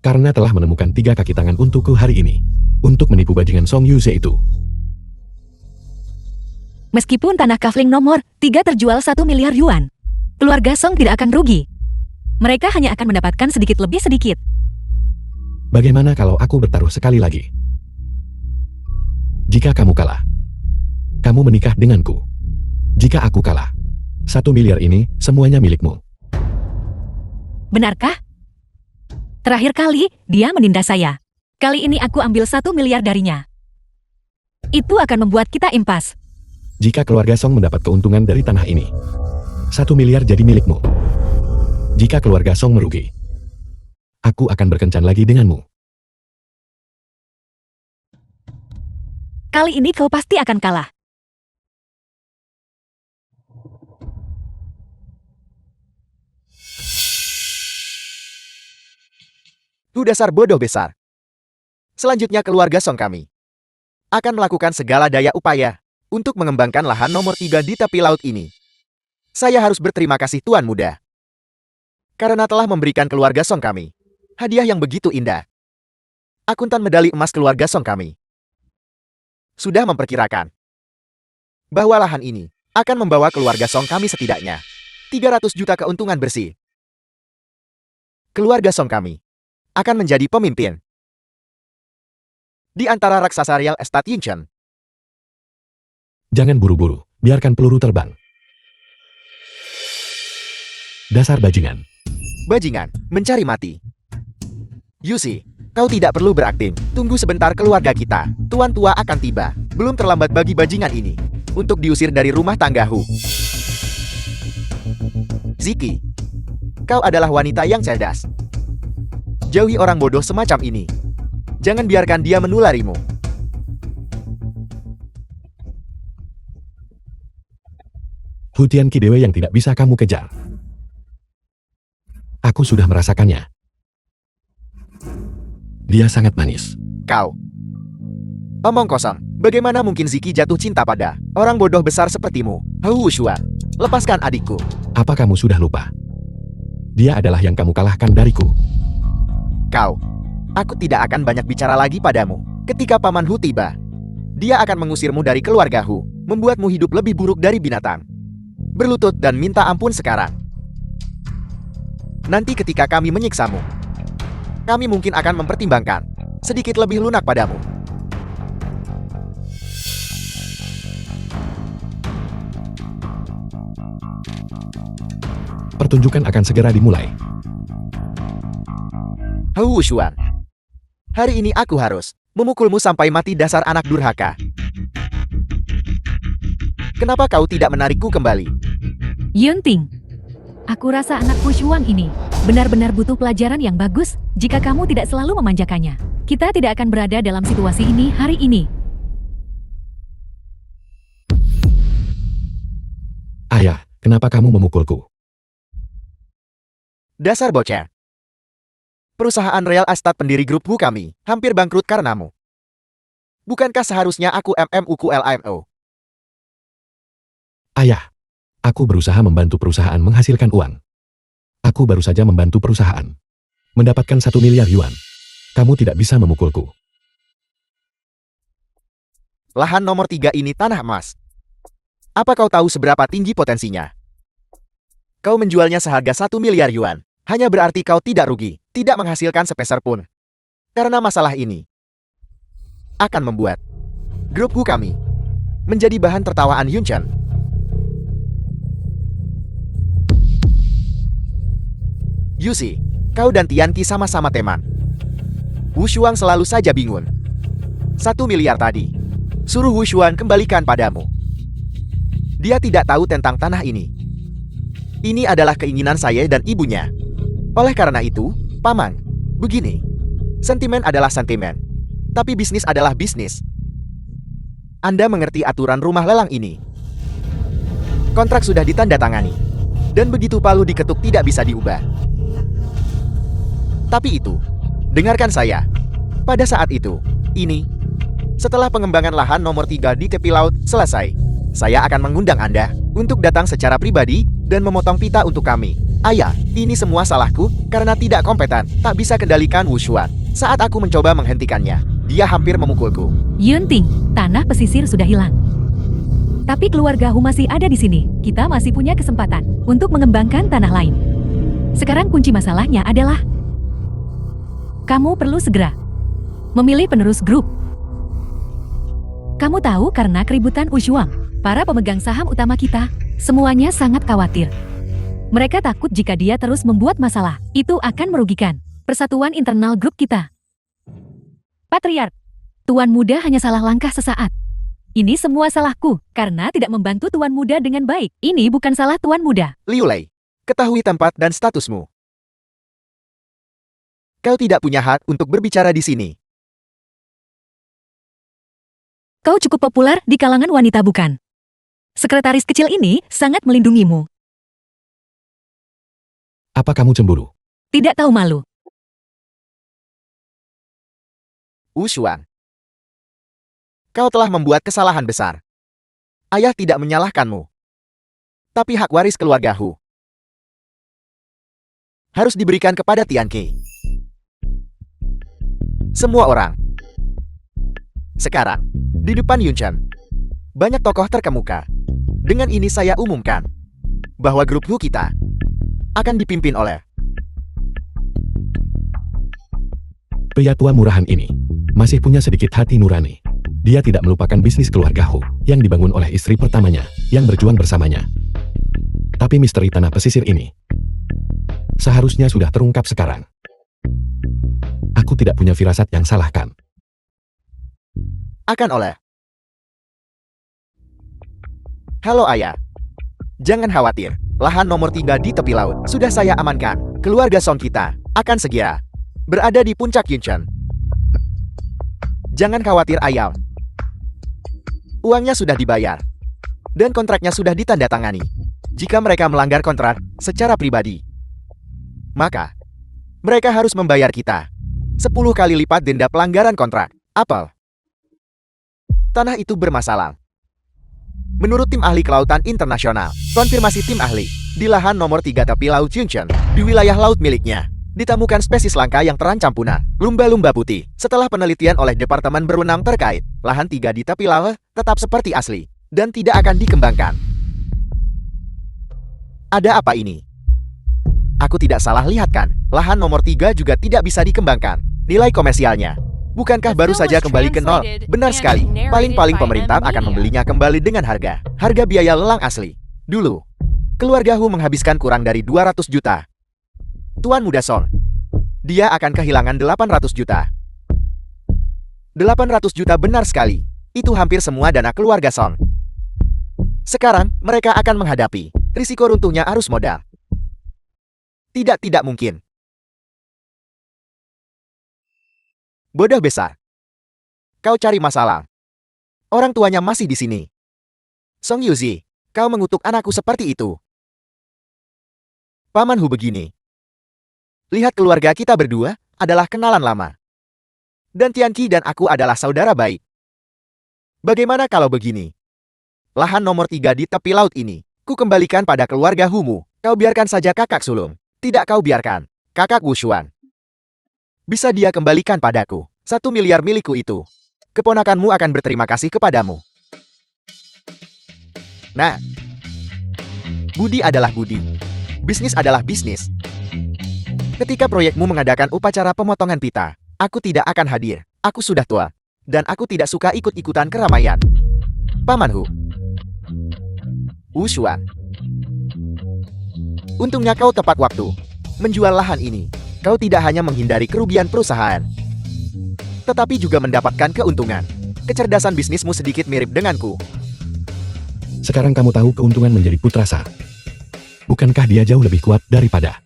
Karena telah menemukan 3 kaki tangan untukku hari ini. Untuk menipu bajingan Song Yuze itu. Meskipun tanah kafling nomor 3 terjual 1 miliar yuan, keluarga Song tidak akan rugi. Mereka hanya akan mendapatkan sedikit lebih sedikit. Bagaimana kalau aku bertaruh sekali lagi? Jika kamu kalah, kamu menikah denganku. Jika aku kalah, 1 miliar ini semuanya milikmu. Benarkah? Terakhir kali, dia menindas saya. Kali ini aku ambil 1 miliar darinya. Itu akan membuat kita impas. Jika keluarga Song mendapat keuntungan dari tanah ini, 1 miliar jadi milikmu. Jika keluarga Song merugi, aku akan berkencan lagi denganmu. Kali ini kau pasti akan kalah. Lu dasar bodoh besar. Selanjutnya keluarga Song kami akan melakukan segala daya upaya untuk mengembangkan lahan nomor 3 di tepi laut ini. Saya harus berterima kasih Tuan Muda. Karena telah memberikan keluarga Song kami hadiah yang begitu indah. Akuntan medali emas keluarga Song kami sudah memperkirakan bahwa lahan ini akan membawa keluarga Song kami setidaknya 300 juta keuntungan bersih. Keluarga Song kami akan menjadi pemimpin di antara raksasa real estate Yinchen. Jangan buru-buru, biarkan peluru terbang. Dasar bajingan. Bajingan, mencari mati. Yusi, kau tidak perlu berakting. Tunggu sebentar keluarga kita. Tuan tua akan tiba. Belum terlambat bagi bajingan ini untuk diusir dari rumah tanggahu. Ziki, kau adalah wanita yang cerdas. Jauhi orang bodoh semacam ini. Jangan biarkan dia menularimu. Hutian Kidewe yang tidak bisa kamu kejar. Aku sudah merasakannya. Dia sangat manis. Kau. Omong kosong. Bagaimana mungkin Ziki jatuh cinta pada orang bodoh besar sepertimu? Hu Shua, lepaskan adikku. Apa kamu sudah lupa? Dia adalah yang kamu kalahkan dariku. Kau. Aku tidak akan banyak bicara lagi padamu. Ketika Paman Hu tiba, dia akan mengusirmu dari keluarga Hu, membuatmu hidup lebih buruk dari binatang. Berlutut dan minta ampun sekarang. Nanti ketika kami menyiksamu, kami mungkin akan mempertimbangkan sedikit lebih lunak padamu. Pertunjukan akan segera dimulai. Hu Shuan, hari ini aku harus memukulmu sampai mati dasar anak durhaka. Kenapa kau tidak menarikku kembali? Yunting, aku rasa anak Fushuang ini benar-benar butuh pelajaran yang bagus jika kamu tidak selalu memanjakannya. Kita tidak akan berada dalam situasi ini hari ini. Ayah, kenapa kamu memukulku? Dasar bocah. Perusahaan real estate pendiri grup Hu kami hampir bangkrut karenamu. Bukankah seharusnya aku MMUQLIMO? Ayah, aku berusaha membantu perusahaan menghasilkan uang. Aku baru saja membantu perusahaan mendapatkan 1 miliar yuan. Kamu tidak bisa memukulku. Lahan nomor 3 ini tanah emas. Apa kau tahu seberapa tinggi potensinya? Kau menjualnya seharga 1 miliar yuan. Hanya berarti kau tidak rugi, tidak menghasilkan sepeser pun. Karena masalah ini akan membuat grup Hu kami menjadi bahan tertawaan Yunchen. Yusi, kau dan Tianqi sama-sama teman. Wu Shuang selalu saja bingung. 1 miliar tadi. Suruh Wu Xuan kembalikan padamu. Dia tidak tahu tentang tanah ini. Ini adalah keinginan saya dan ibunya. Oleh karena itu, Paman, begini. Sentimen adalah sentimen. Tapi bisnis adalah bisnis. Anda mengerti aturan rumah lelang ini. Kontrak sudah ditandatangani. Dan begitu palu diketuk tidak bisa diubah. Tapi itu, dengarkan saya. Pada saat itu, setelah pengembangan lahan nomor 3 di tepi laut selesai, saya akan mengundang Anda untuk datang secara pribadi dan memotong pita untuk kami. Ayah, ini semua salahku karena tidak kompeten, tak bisa kendalikan Wu Xuan. Saat aku mencoba menghentikannya, dia hampir memukulku. Yunting, tanah pesisir sudah hilang. Tapi keluarga Hu masih ada di sini. Kita masih punya kesempatan untuk mengembangkan tanah lain. Sekarang kunci masalahnya adalah kamu perlu segera memilih penerus grup. Kamu tahu karena keributan Wu Xuan, para pemegang saham utama kita, semuanya sangat khawatir. Mereka takut jika dia terus membuat masalah, itu akan merugikan persatuan internal grup kita. Patriark, Tuan Muda hanya salah langkah sesaat. Ini semua salahku, karena tidak membantu Tuan Muda dengan baik. Ini bukan salah Tuan Muda. Liu Lei, ketahui tempat dan statusmu. Kau tidak punya hak untuk berbicara di sini. Kau cukup populer di kalangan wanita bukan? Sekretaris kecil ini sangat melindungimu. Apa kamu cemburu? Tidak tahu malu. Wu Xuan, kau telah membuat kesalahan besar. Ayah tidak menyalahkanmu. Tapi hak waris keluarga Hu harus diberikan kepada Tian Qi. Semua orang. Sekarang, di depan Yunchen, banyak tokoh terkemuka. Dengan ini saya umumkan bahwa grup Hu kita akan dipimpin oleh Pria tua murahan ini masih punya sedikit hati nurani. Dia tidak melupakan bisnis keluarga Hu yang dibangun oleh istri pertamanya yang berjuang bersamanya. Tapi misteri tanah pesisir ini seharusnya sudah terungkap sekarang. Aku tidak punya firasat yang salah kan? akan oleh. Halo ayah. Jangan khawatir, lahan nomor 3 di tepi laut sudah saya amankan. Keluarga Song kita akan segera berada di puncak Yunchen. Jangan khawatir ayah. Uangnya sudah dibayar. Dan kontraknya sudah ditandatangani. Jika mereka melanggar kontrak secara pribadi, maka mereka harus membayar kita 10 kali lipat denda pelanggaran kontrak. Apel. Tanah itu bermasalah. Menurut tim ahli kelautan internasional, konfirmasi tim ahli, di lahan nomor 3 tepi laut Yunchen, di wilayah laut miliknya, ditemukan spesies langka yang terancam punah, lumba-lumba putih. Setelah penelitian oleh departemen berwenang terkait, lahan 3 di tepi laut tetap seperti asli, dan tidak akan dikembangkan. Ada apa ini? Aku tidak salah lihat kan? Lahan nomor 3 juga tidak bisa dikembangkan. Nilai komersialnya bukankah baru saja kembali ke nol? Benar sekali. Paling-paling pemerintah akan membelinya kembali dengan harga biaya lelang asli. Dulu, keluarga Hu menghabiskan kurang dari 200 juta. Tuan Muda Song, dia akan kehilangan 800 juta. 800 juta benar sekali. Itu hampir semua dana keluarga Song. Sekarang, mereka akan menghadapi risiko runtuhnya arus modal. Tidak mungkin. Bodoh besar. Kau cari masalah. Orang tuanya masih di sini. Song Yuzi, kau mengutuk anakku seperti itu. Paman Hu begini. Lihat keluarga kita berdua adalah kenalan lama. Dan Tian Qi dan aku adalah saudara baik. Bagaimana kalau begini? Lahan nomor 3 di tepi laut ini, ku kembalikan pada keluarga Humu. Kau biarkan saja kakak sulung. Tidak kau biarkan kakak Wu Xuan. Bisa dia kembalikan padaku 1 miliar milikku itu. Keponakanmu akan berterima kasih kepadamu. Nah, budi adalah budi. Bisnis adalah bisnis. Ketika proyekmu mengadakan upacara pemotongan pita, aku tidak akan hadir. Aku sudah tua. Dan aku tidak suka ikut-ikutan keramaian. Paman Hu. Wu Xuan. Untungnya kau tepat waktu menjual lahan ini. Kau tidak hanya menghindari kerugian perusahaan, tetapi juga mendapatkan keuntungan. Kecerdasan bisnismu sedikit mirip denganku. Sekarang kamu tahu keuntungan menjadi putra sah. Bukankah dia jauh lebih kuat daripada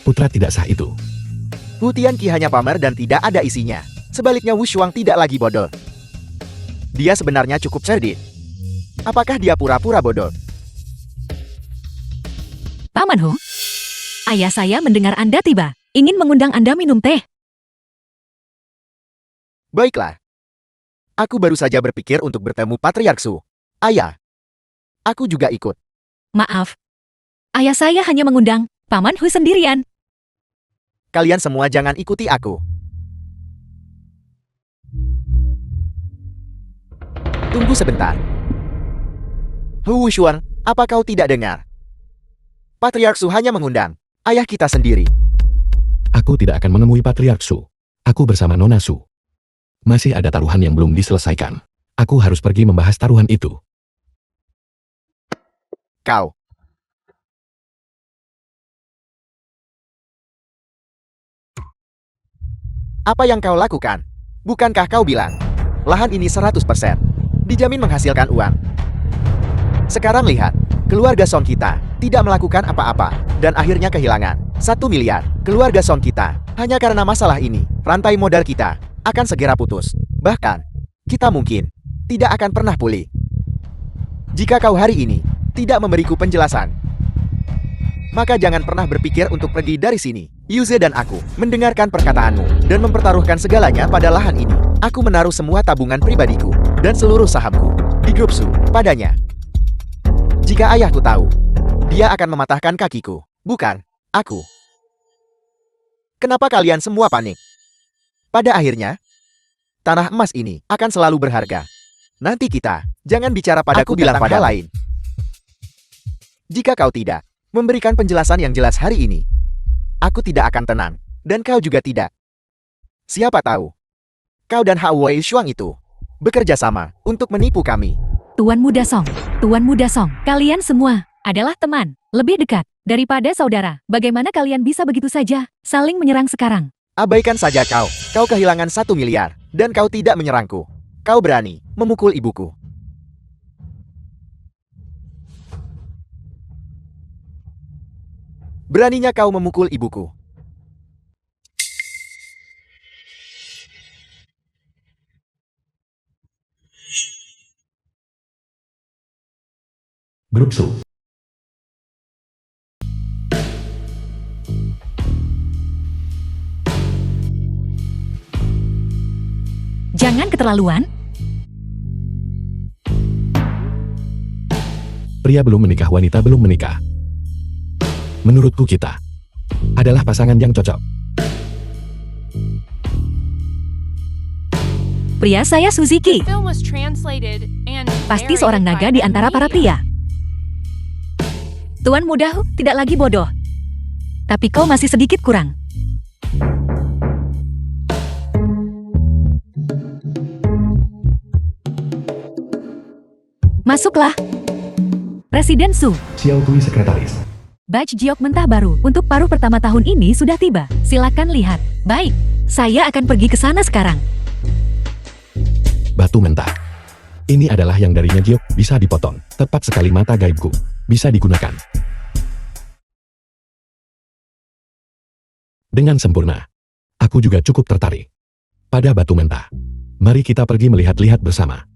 putra tidak sah itu? Hu Tianqi hanya pamer dan tidak ada isinya. Sebaliknya Wu Shuang tidak lagi bodoh. Dia sebenarnya cukup cerdik. Apakah dia pura-pura bodoh? Paman Hu, ayah saya mendengar Anda tiba. Ingin mengundang Anda minum teh. Baiklah. Aku baru saja berpikir untuk bertemu Patriark Su. Ayah, aku juga ikut. Maaf, ayah saya hanya mengundang Paman Hu sendirian. Kalian semua jangan ikuti aku. Tunggu sebentar. Hu Shuang, apa kau tidak dengar? Patriark Su hanya mengundang ayah kita sendiri. Aku tidak akan menemui Patriark Su. Aku bersama Nona Su. Masih ada taruhan yang belum diselesaikan. Aku harus pergi membahas taruhan itu. Kau. Apa yang kau lakukan? Bukankah kau bilang, lahan ini 100% dijamin menghasilkan uang? Sekarang lihat, keluarga Song kita tidak melakukan apa-apa, dan akhirnya kehilangan 1 miliar. Keluarga Song kita, hanya karena masalah ini, rantai modal kita akan segera putus. Bahkan, kita mungkin tidak akan pernah pulih. Jika kau hari ini tidak memberiku penjelasan, maka jangan pernah berpikir untuk pergi dari sini. Yuze dan aku mendengarkan perkataanmu dan mempertaruhkan segalanya pada lahan ini. Aku menaruh semua tabungan pribadiku dan seluruh sahamku di grup Su padanya. Jika ayahku tahu, dia akan mematahkan kakiku, bukan aku. Kenapa kalian semua panik? Pada akhirnya, tanah emas ini akan selalu berharga. Nanti kita, jangan bicara padaku bilang pada lain. Jika kau tidak memberikan penjelasan yang jelas hari ini, aku tidak akan tenang, dan kau juga tidak. Siapa tahu, kau dan Hao Wei Shuang itu bekerja sama untuk menipu kami. Tuan Muda Song, Tuan Muda Song, kalian semua adalah teman, lebih dekat daripada saudara. Bagaimana kalian bisa begitu saja saling menyerang sekarang? Abaikan saja kau. Kau kehilangan 1 miliar, dan kau tidak menyerangku. Kau berani memukul ibuku. Beraninya kau memukul ibuku. Grup Su. Jangan keterlaluan. Pria belum menikah, wanita belum menikah. Menurutku kita adalah pasangan yang cocok. Pria saya Suzuki. Film was translated and Pasti narrated seorang naga by di antara para Media. pria. Tuan Muda Hu tidak lagi bodoh. Tapi kau masih sedikit kurang. Masuklah. Presiden Su. Xiao Tui sekretaris. Batch Jiok mentah baru untuk paruh pertama tahun ini sudah tiba. Silakan lihat. Baik, saya akan pergi ke sana sekarang. Batu mentah. Ini adalah yang darinya Jiok, bisa dipotong. Tepat sekali mata gaibku. Bisa digunakan dengan sempurna. Aku juga cukup tertarik pada batu mentah. Mari kita pergi melihat-lihat bersama.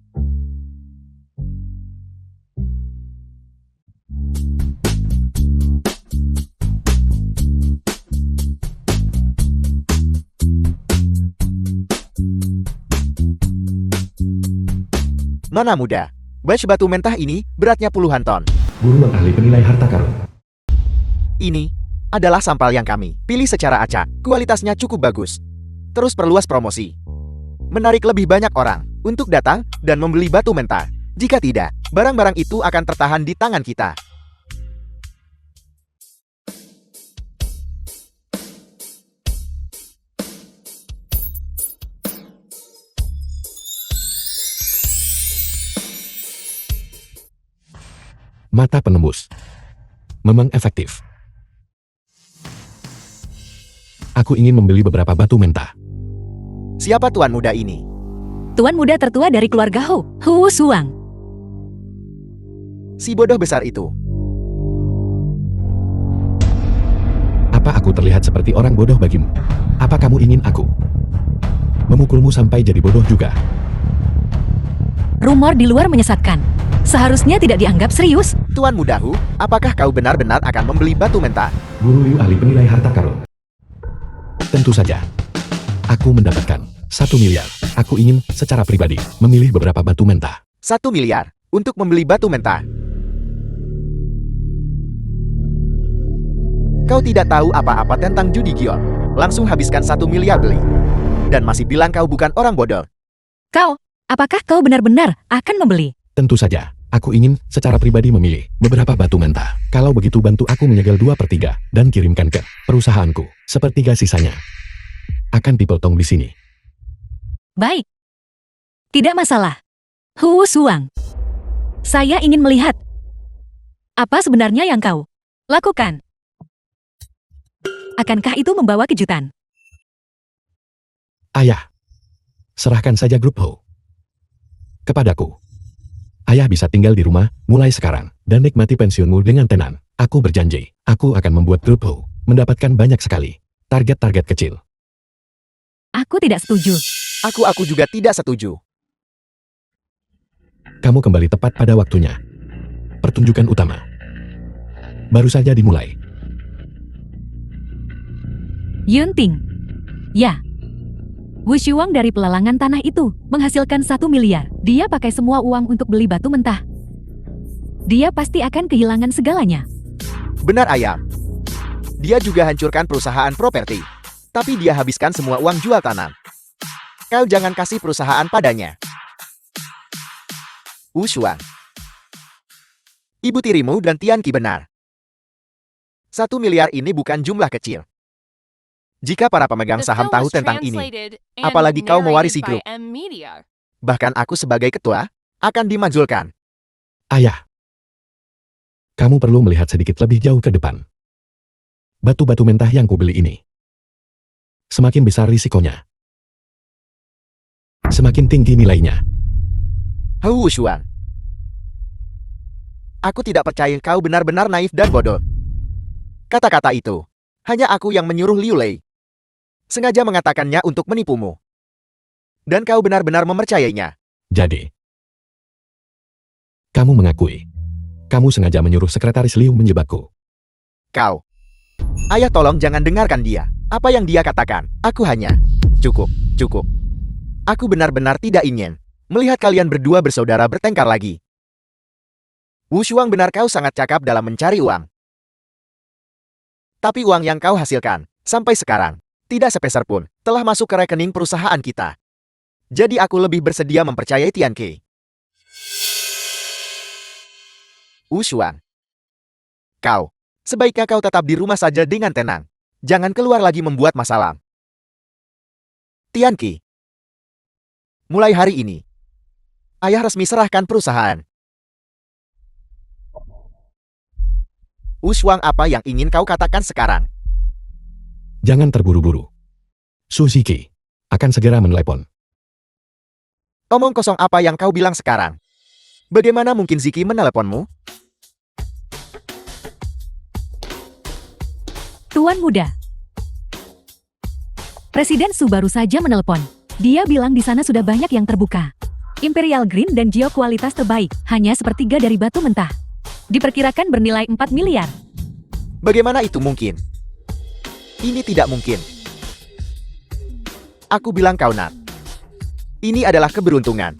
Nona muda, batch batu mentah ini beratnya puluhan ton. Buruan ahli penilai harta karun. Ini adalah sampal yang kami pilih secara acak. Kualitasnya cukup bagus. Terus perluas promosi. Menarik lebih banyak orang untuk datang dan membeli batu mentah. Jika tidak, barang-barang itu akan tertahan di tangan kita. Mata penembus. Memang efektif. Aku ingin membeli beberapa batu mentah. Siapa tuan muda ini? Tuan muda tertua dari keluarga Hou, Hu Suang. Si bodoh besar itu. Apa aku terlihat seperti orang bodoh bagimu? Apa kamu ingin aku memukulmu sampai jadi bodoh juga? Rumor di luar menyesatkan. Seharusnya tidak dianggap serius. Tuan muda Hu, apakah kau benar-benar akan membeli batu mentah? Guru Liu ahli penilai harta karun. Tentu saja. Aku mendapatkan 1 miliar. Aku ingin secara pribadi memilih beberapa batu mentah. 1 miliar untuk membeli batu mentah. Kau tidak tahu apa-apa tentang judi giok. Langsung habiskan 1 miliar beli. Dan masih bilang kau bukan orang bodoh. Kau, apakah kau benar-benar akan membeli? Tentu saja. Aku ingin secara pribadi memilih beberapa batu mentah. Kalau begitu bantu aku menyegel 2/3 dan kirimkan ke perusahaanku. 1/3 sisanya akan people tong di sini. Baik. Tidak masalah. Hu Suang. Saya ingin melihat apa sebenarnya yang kau lakukan. Akankah itu membawa kejutan? Ayah, serahkan saja grup Ho kepadaku. Ayah bisa tinggal di rumah mulai sekarang dan nikmati pensiunmu dengan tenang. Aku berjanji, aku akan membuat grup Ho mendapatkan banyak sekali target-target kecil. Aku tidak setuju. Aku juga tidak setuju. Kamu kembali tepat pada waktunya. Pertunjukan utama baru saja dimulai. Yunting. Ya. Wu Shuang dari pelelangan tanah itu menghasilkan 1 miliar. Dia pakai semua uang untuk beli batu mentah. Dia pasti akan kehilangan segalanya. Benar ayam. Dia juga hancurkan perusahaan properti. Tapi dia habiskan semua uang jual tanam. Kau jangan kasih perusahaan padanya. Wu Shuang. Ibu tirimu dan Tian Qi benar. 1 miliar ini bukan jumlah kecil. Jika para pemegang The saham film tahu was tentang ini, translated and apalagi kau mewarisi narrated grup. by M Media. Bahkan aku sebagai ketua, akan dimajulkan. Ayah, kamu perlu melihat sedikit lebih jauh ke depan. Batu-batu mentah yang kubeli ini semakin besar risikonya, semakin tinggi nilainya. Hu Shuang. Aku tidak percaya kau benar-benar naif dan bodoh. Kata-kata itu, hanya aku yang menyuruh Liu Lei. Sengaja mengatakannya untuk menipumu. Dan kau benar-benar mempercayainya. Jadi, kamu mengakui, kamu sengaja menyuruh sekretaris Liu menjebakku. Kau. Ayah tolong jangan dengarkan dia. Apa yang dia katakan, aku hanya. Cukup. Aku benar-benar tidak ingin melihat kalian berdua bersaudara bertengkar lagi. Wu Shuang benar kau sangat cakap dalam mencari uang. Tapi uang yang kau hasilkan, sampai sekarang, tidak sepeser pun, telah masuk ke rekening perusahaan kita. Jadi aku lebih bersedia mempercayai Tian Qi. Wu Shuang. Kau, sebaiknya kau tetap di rumah saja dengan tenang. Jangan keluar lagi membuat masalah. Tian Qi. Mulai hari ini, ayah resmi serahkan perusahaan. Wu Shuang, apa yang ingin kau katakan sekarang? Jangan terburu-buru. Su Ziki akan segera menelepon. Omong kosong apa yang kau bilang sekarang? Bagaimana mungkin Ziki meneleponmu? Tuan muda. Presiden Su baru saja menelpon. Dia bilang di sana sudah banyak yang terbuka. Imperial Green dan Geo kualitas terbaik, hanya 1/3 dari batu mentah. Diperkirakan bernilai 4 miliar. Bagaimana itu mungkin? Ini tidak mungkin. Aku bilang kau Nat. Ini adalah keberuntungan.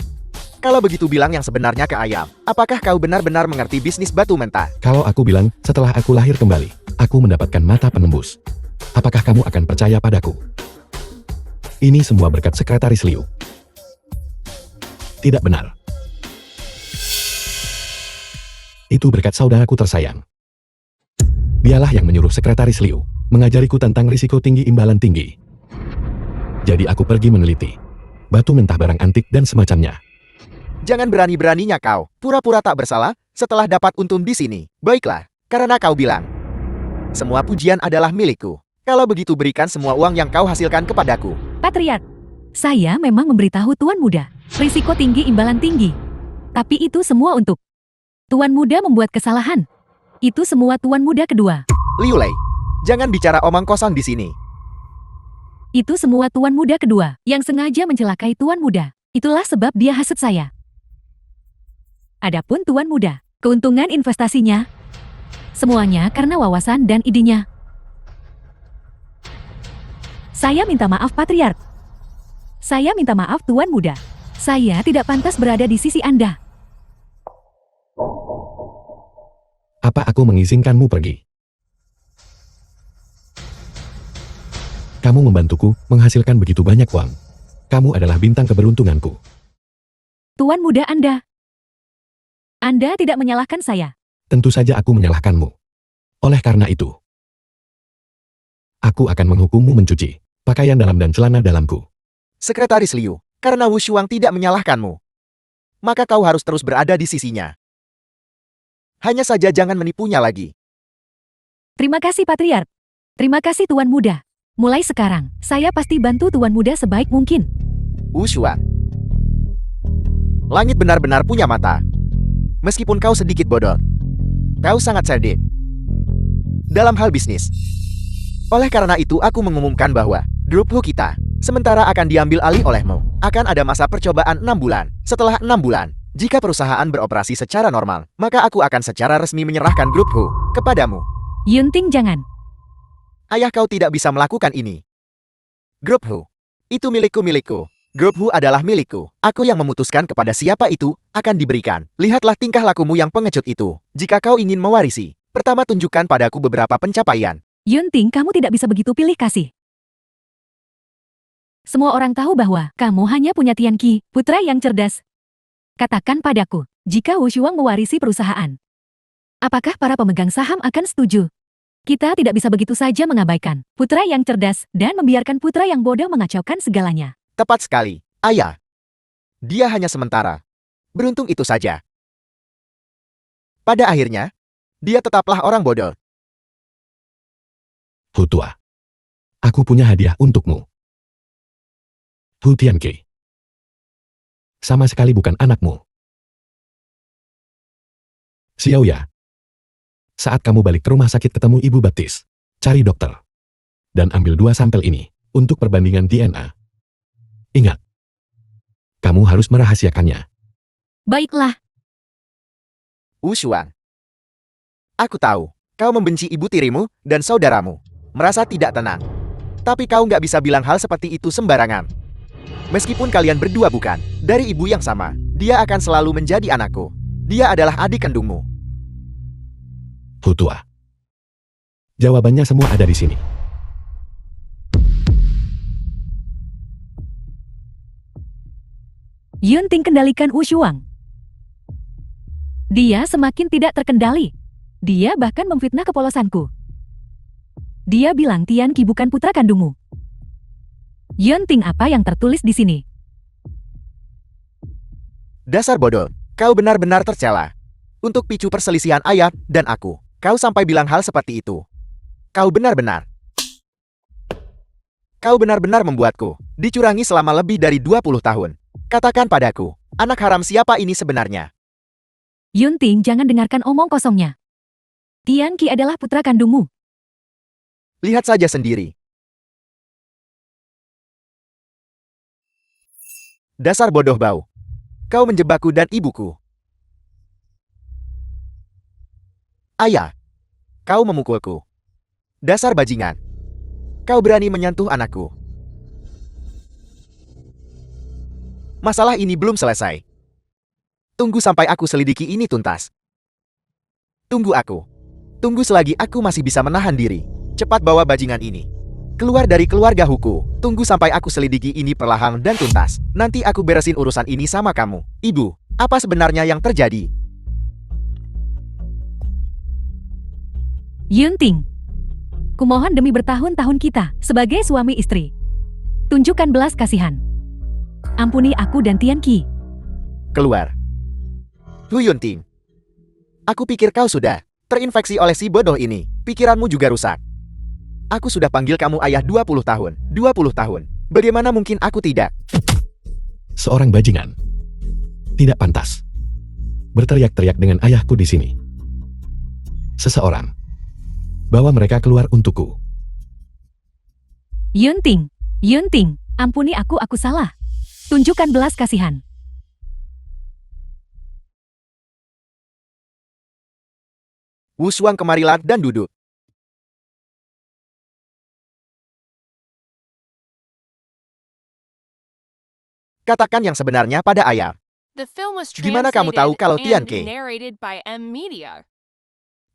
Kalau begitu bilang yang sebenarnya ke ayam. Apakah kau benar-benar mengerti bisnis batu mentah? Kalau aku bilang setelah aku lahir kembali, aku mendapatkan mata penembus. Apakah kamu akan percaya padaku? Ini semua berkat sekretaris Liu. Tidak benar. Itu berkat saudaraku tersayang. Dialah yang menyuruh sekretaris Liu mengajariku tentang risiko tinggi imbalan tinggi. Jadi aku pergi meneliti batu mentah barang antik dan semacamnya. Jangan berani-beraninya kau, pura-pura tak bersalah, setelah dapat untung di sini. Baiklah, karena kau bilang, semua pujian adalah milikku. Kalau begitu berikan semua uang yang kau hasilkan kepadaku. Patriot. Saya memang memberitahu Tuan Muda. Risiko tinggi, imbalan tinggi. Tapi itu semua untuk Tuan Muda membuat kesalahan. Itu semua Tuan Muda kedua. Liu Lei, jangan bicara omong kosong di sini. Itu semua Tuan Muda kedua yang sengaja mencelakai Tuan Muda. Itulah sebab dia hasut saya. Adapun Tuan Muda, keuntungan investasinya, semuanya karena wawasan dan idenya. Saya minta maaf Patriark. Saya minta maaf Tuan Muda. Saya tidak pantas berada di sisi Anda. Apa aku mengizinkanmu pergi? Kamu membantuku menghasilkan begitu banyak uang. Kamu adalah bintang keberuntunganku. Tuan Muda Anda tidak menyalahkan saya. Tentu saja aku menyalahkanmu. Oleh karena itu, aku akan menghukummu mencuci pakaian dalam dan celana dalamku. Sekretaris Liu, karena Wu Shuang tidak menyalahkanmu, maka kau harus terus berada di sisinya. Hanya saja jangan menipunya lagi. Terima kasih Patriark. Terima kasih Tuan Muda. Mulai sekarang, saya pasti bantu Tuan Muda sebaik mungkin. Wu Shuang, langit benar-benar punya mata. Meskipun kau sedikit bodoh, kau sangat cerdik dalam hal bisnis. Oleh karena itu aku mengumumkan bahwa grup Hu kita sementara akan diambil alih olehmu. Akan ada masa percobaan 6 bulan. Setelah 6 bulan, jika perusahaan beroperasi secara normal, maka aku akan secara resmi menyerahkan grup Hu kepadamu. Yunting jangan. Ayah kau tidak bisa melakukan ini. Grup Hu itu milikku. Grup Hu adalah milikku. Aku yang memutuskan kepada siapa itu akan diberikan. Lihatlah tingkah lakumu yang pengecut itu. Jika kau ingin mewarisi, pertama tunjukkan padaku beberapa pencapaian. Yunting, kamu tidak bisa begitu pilih kasih. Semua orang tahu bahwa kamu hanya punya Tianqi, putra yang cerdas. Katakan padaku, jika Wu Shuang mewarisi perusahaan, apakah para pemegang saham akan setuju? Kita tidak bisa begitu saja mengabaikan putra yang cerdas dan membiarkan putra yang bodoh mengacaukan segalanya. Tepat sekali, ayah. Dia hanya sementara. Beruntung itu saja. Pada akhirnya, dia tetaplah orang bodoh. Hu tua, aku punya hadiah untukmu. Hu Tianqi sama sekali bukan anakmu. Xiao Ya, saat kamu balik ke rumah sakit ketemu Ibu Baptis, cari dokter. Dan ambil 2 sampel ini untuk perbandingan DNA. Ingat, kamu harus merahasiakannya. Baiklah, Wu Shuang, aku tahu, kau membenci ibu tirimu dan saudaramu. Merasa tidak tenang. Tapi kau nggak bisa bilang hal seperti itu sembarangan. Meskipun kalian berdua bukan dari ibu yang sama, dia akan selalu menjadi anakku. Dia adalah adik kandungmu. Hu tua, jawabannya semua ada di sini. Yunting kendalikan Wu Shuang. Dia semakin tidak terkendali. Dia bahkan memfitnah kepolosanku. Dia bilang Tianqi bukan putra kandungmu. Yunting, apa yang tertulis di sini? Dasar bodoh, kau benar-benar tercela. Untuk picu perselisihan ayah dan aku, kau sampai bilang hal seperti itu. Kau benar-benar membuatku dicurangi selama lebih dari 20 tahun. Katakan padaku, anak haram siapa ini sebenarnya? Yunting, jangan dengarkan omong kosongnya. Tianqi adalah putra kandungmu. Lihat saja sendiri. Dasar bodoh bau. Kau menjebakku dan ibuku. Ayah, kau memukulku. Dasar bajingan. Kau berani menyentuh anakku. Masalah ini belum selesai. Tunggu sampai aku selidiki ini tuntas. Tunggu aku. Tunggu selagi aku masih bisa menahan diri. Cepat bawa bajingan ini keluar dari keluarga Huku. Tunggu sampai aku selidiki ini perlahan dan tuntas. Nanti aku beresin urusan ini sama kamu. Ibu, apa sebenarnya yang terjadi? Yunting, kumohon demi bertahun-tahun kita sebagai suami istri, tunjukkan belas kasihan. Ampuni aku dan Tianqi. Keluar. Hu Yunting, aku pikir kau sudah terinfeksi oleh si bodoh ini. Pikiranmu juga rusak. Aku sudah panggil kamu ayah 20 tahun. 20 tahun. Bagaimana mungkin aku tidak? Seorang bajingan. Tidak pantas. Berteriak-teriak dengan ayahku di sini. Seseorang. Bawa mereka keluar untukku. Yunting, Yunting, ampuni aku salah. Tunjukkan belas kasihan. Wushuang kemarilah dan duduk. Katakan yang sebenarnya pada ayah. The film was Gimana kamu tahu kalau Tian translated Ke? and narrated by M Media.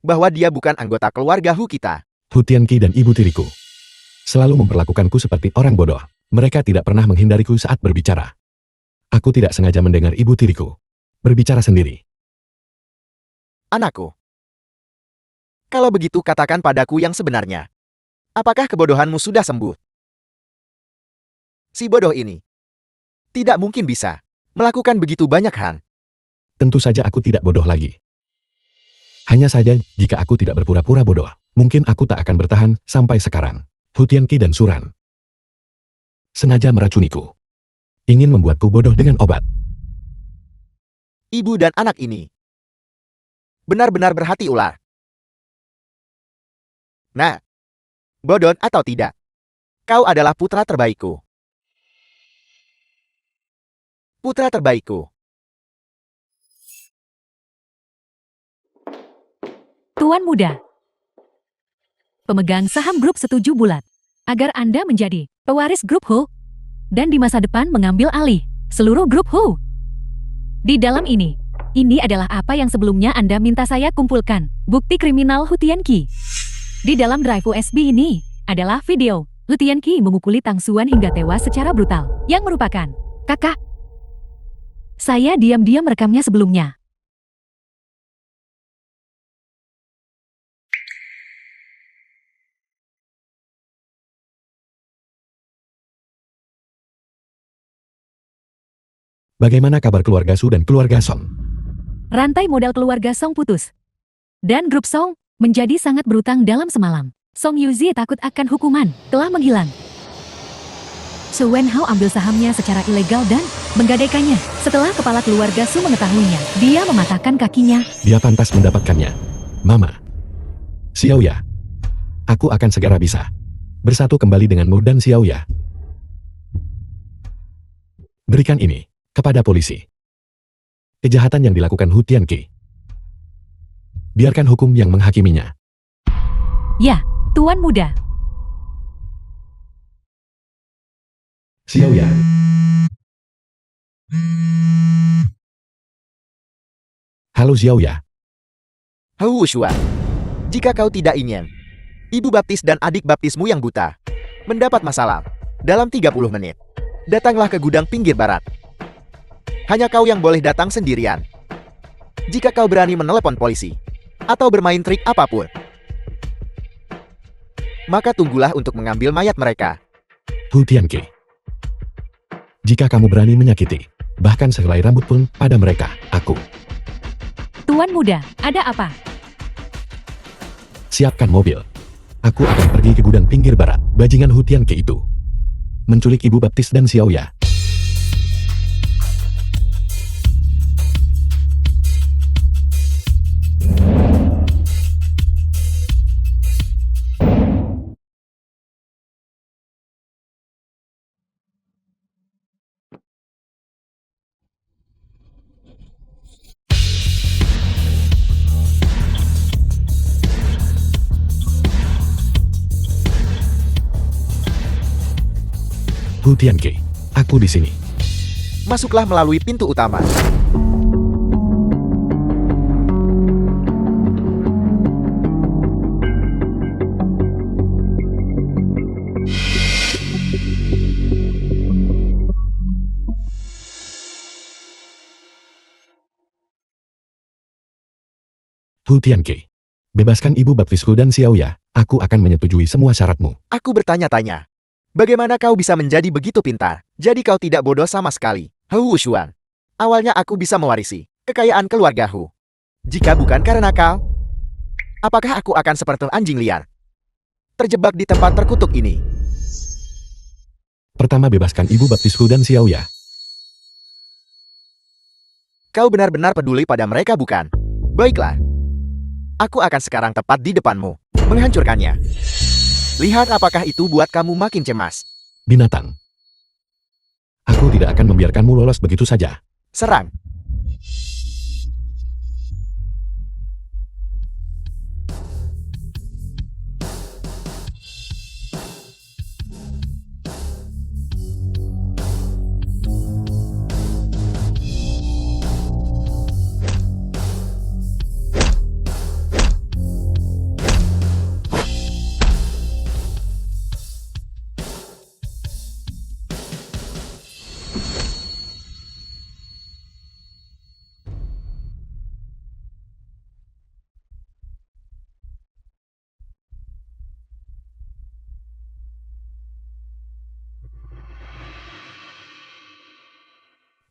Bahwa dia bukan anggota keluarga Hu kita. Hu Tianqi dan ibu tiriku selalu memperlakukanku seperti orang bodoh. Mereka tidak pernah menghindariku saat berbicara. Aku tidak sengaja mendengar ibu tiriku berbicara sendiri. Anakku. Kalau begitu katakan padaku yang sebenarnya. Apakah kebodohanmu sudah sembuh? Si bodoh ini tidak mungkin bisa melakukan begitu banyak hal. Tentu saja aku tidak bodoh lagi. Hanya saja, jika aku tidak berpura-pura bodoh, mungkin aku tak akan bertahan sampai sekarang. Hu Tianqi dan Suran sengaja meracuniku. Ingin membuatku bodoh dengan obat. Ibu dan anak ini benar-benar berhati ular. Nah, bodoh atau tidak, kau adalah putra terbaikku. Putra terbaikku. Tuan Muda. Pemegang saham grup setuju bulat agar Anda menjadi pewaris grup Hu dan di masa depan mengambil alih seluruh grup Hu. Di dalam ini adalah apa yang sebelumnya Anda minta saya kumpulkan, bukti kriminal Hu Tianqi. Di dalam drive USB ini adalah video Hu Tianqi memukuli Tang Xuan hingga tewas secara brutal, yang merupakan kakak. Saya diam-diam merekamnya sebelumnya. Bagaimana kabar keluarga Su dan keluarga Song? Rantai modal keluarga Song putus. Dan grup Song menjadi sangat berutang dalam semalam. Song Yuzi takut akan hukuman, telah menghilang. Su Wenhao ambil sahamnya secara ilegal dan menggadaikannya. Setelah kepala keluarga Su mengetahuinya, dia mematahkan kakinya. Dia pantas mendapatkannya. Mama. Xiaoya. Aku akan segera bisa bersatu kembali denganmu dan Xiaoya. Berikan ini kepada polisi. Kejahatan yang dilakukan Hu Tianqi. Biarkan hukum yang menghakiminya. Ya, Tuan Muda. Xiaoya. Halo Xiaoya. Hu Wushua. Jika kau tidak ingin ibu baptis dan adik baptismu yang buta mendapat masalah dalam 30 menit, datanglah ke gudang pinggir barat. Hanya kau yang boleh datang sendirian. Jika kau berani menelepon polisi atau bermain trik apapun, maka tunggulah untuk mengambil mayat mereka. Hu Tianqi. Jika kamu berani menyakiti, bahkan sehelai rambut pun pada mereka, aku. Tuan Muda, ada apa? Siapkan mobil. Aku akan pergi ke gudang pinggir barat, bajingan Hu Tianqi itu. Menculik ibu baptis dan Xiaoya. Hu Tianqi, aku di sini. Masuklah melalui pintu utama. Hu Tianqi. Bebaskan ibu baptisku dan Xiaoya, aku akan menyetujui semua syaratmu. Aku bertanya-tanya. Bagaimana kau bisa menjadi begitu pintar? Jadi kau tidak bodoh sama sekali. Hu Wushuan. Awalnya aku bisa mewarisi kekayaan keluarga Hu. Jika bukan karena kau, apakah aku akan seperti anjing liar? Terjebak di tempat terkutuk ini. Pertama bebaskan ibu baptisku dan Xiaoya. Kau benar-benar peduli pada mereka bukan? Baiklah. Aku akan sekarang tepat di depanmu, menghancurkannya. Lihat apakah itu buat kamu makin cemas. Binatang. Aku tidak akan membiarkanmu lolos begitu saja. Serang.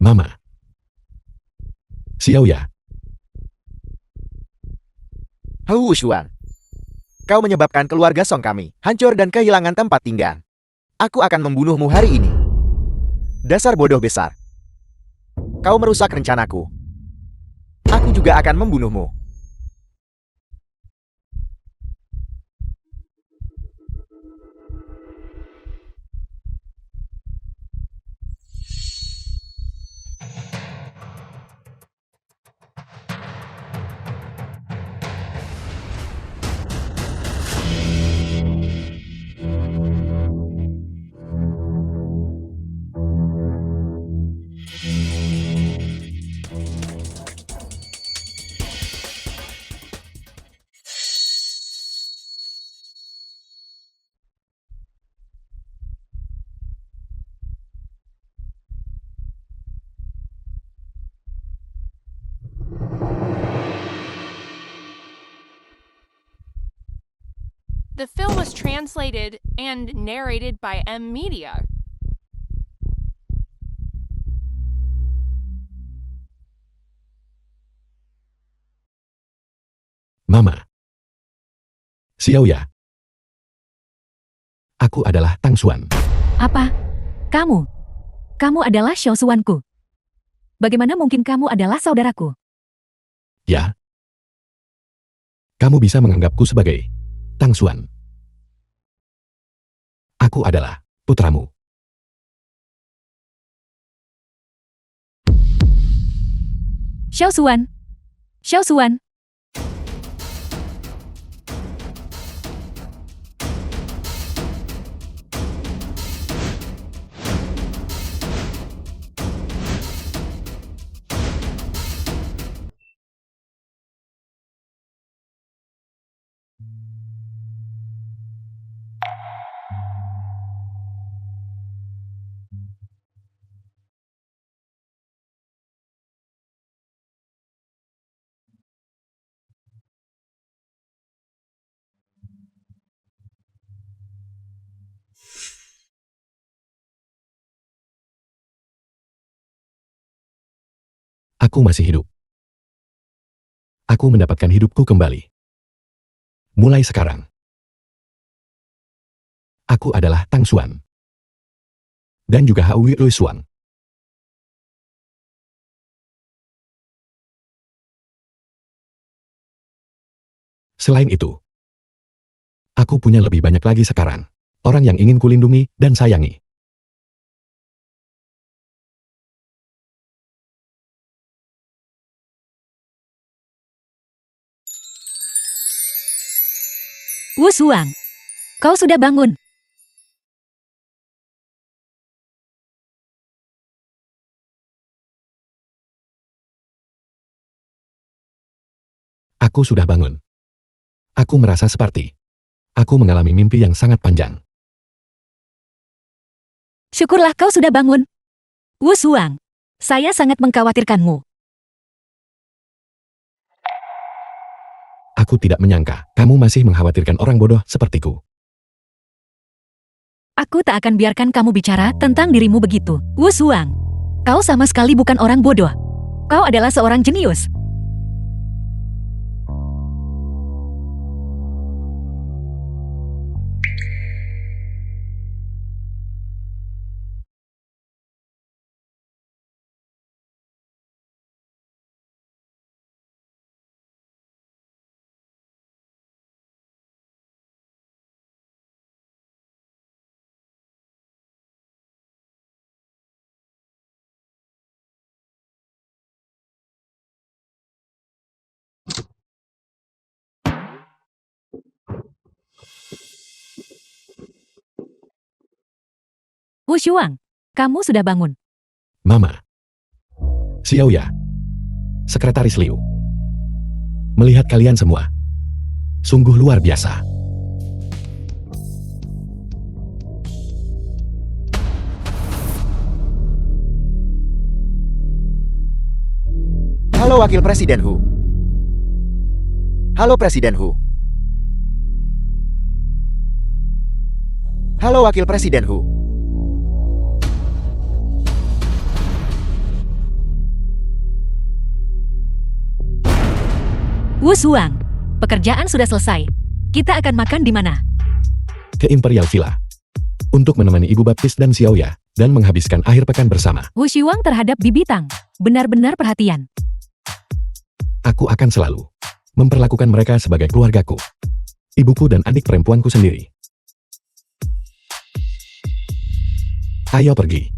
Mama. Xiaoya. Hu Wushuan. Kau menyebabkan keluarga Song kami hancur dan kehilangan tempat tinggal. Aku akan membunuhmu hari ini. Dasar bodoh besar. Kau merusak rencanaku. Aku juga akan membunuhmu. The film was translated and narrated by M Media. Mama. Xiaoya. Aku adalah Tang Xuan. Apa? Kamu? Kamu adalah Xiao Xuanku. Bagaimana mungkin kamu adalah saudaraku? Ya. Kamu bisa menganggapku sebagai Tang Xuan. Aku adalah putramu. Xiao Xuan. Xiao Xuan. Aku masih hidup. Aku mendapatkan hidupku kembali. Mulai sekarang. Aku adalah Tang Xuan. Dan juga Hui Ruisuan. Selain itu, aku punya lebih banyak lagi sekarang. Orang yang ingin kulindungi dan sayangi. Wu Suang. Kau sudah bangun. Aku sudah bangun. Aku merasa seperti aku mengalami mimpi yang sangat panjang. Syukurlah kau sudah bangun. Wu Suang. Saya sangat mengkhawatirkanmu. Aku tidak menyangka kamu masih mengkhawatirkan orang bodoh sepertiku. Aku tak akan biarkan kamu bicara tentang dirimu begitu. Wu Suang. Kau sama sekali bukan orang bodoh. Kau adalah seorang jenius. Wu Shuang, kamu sudah bangun. Mama. Xiaoya. Sekretaris Liu. Melihat kalian semua. Sungguh luar biasa. Halo Wakil Presiden Hu. Halo Presiden Hu. Halo Wakil Presiden Hu. Wu Shuang, pekerjaan sudah selesai. Kita akan makan di mana? Ke Imperial Villa. Untuk menemani Ibu Baptis dan Xiaoya, dan menghabiskan akhir pekan bersama. Wu Shuang terhadap Bibi Tang, benar-benar perhatian. Aku akan selalu memperlakukan mereka sebagai keluargaku. Ibuku dan adik perempuanku sendiri. Ayo pergi.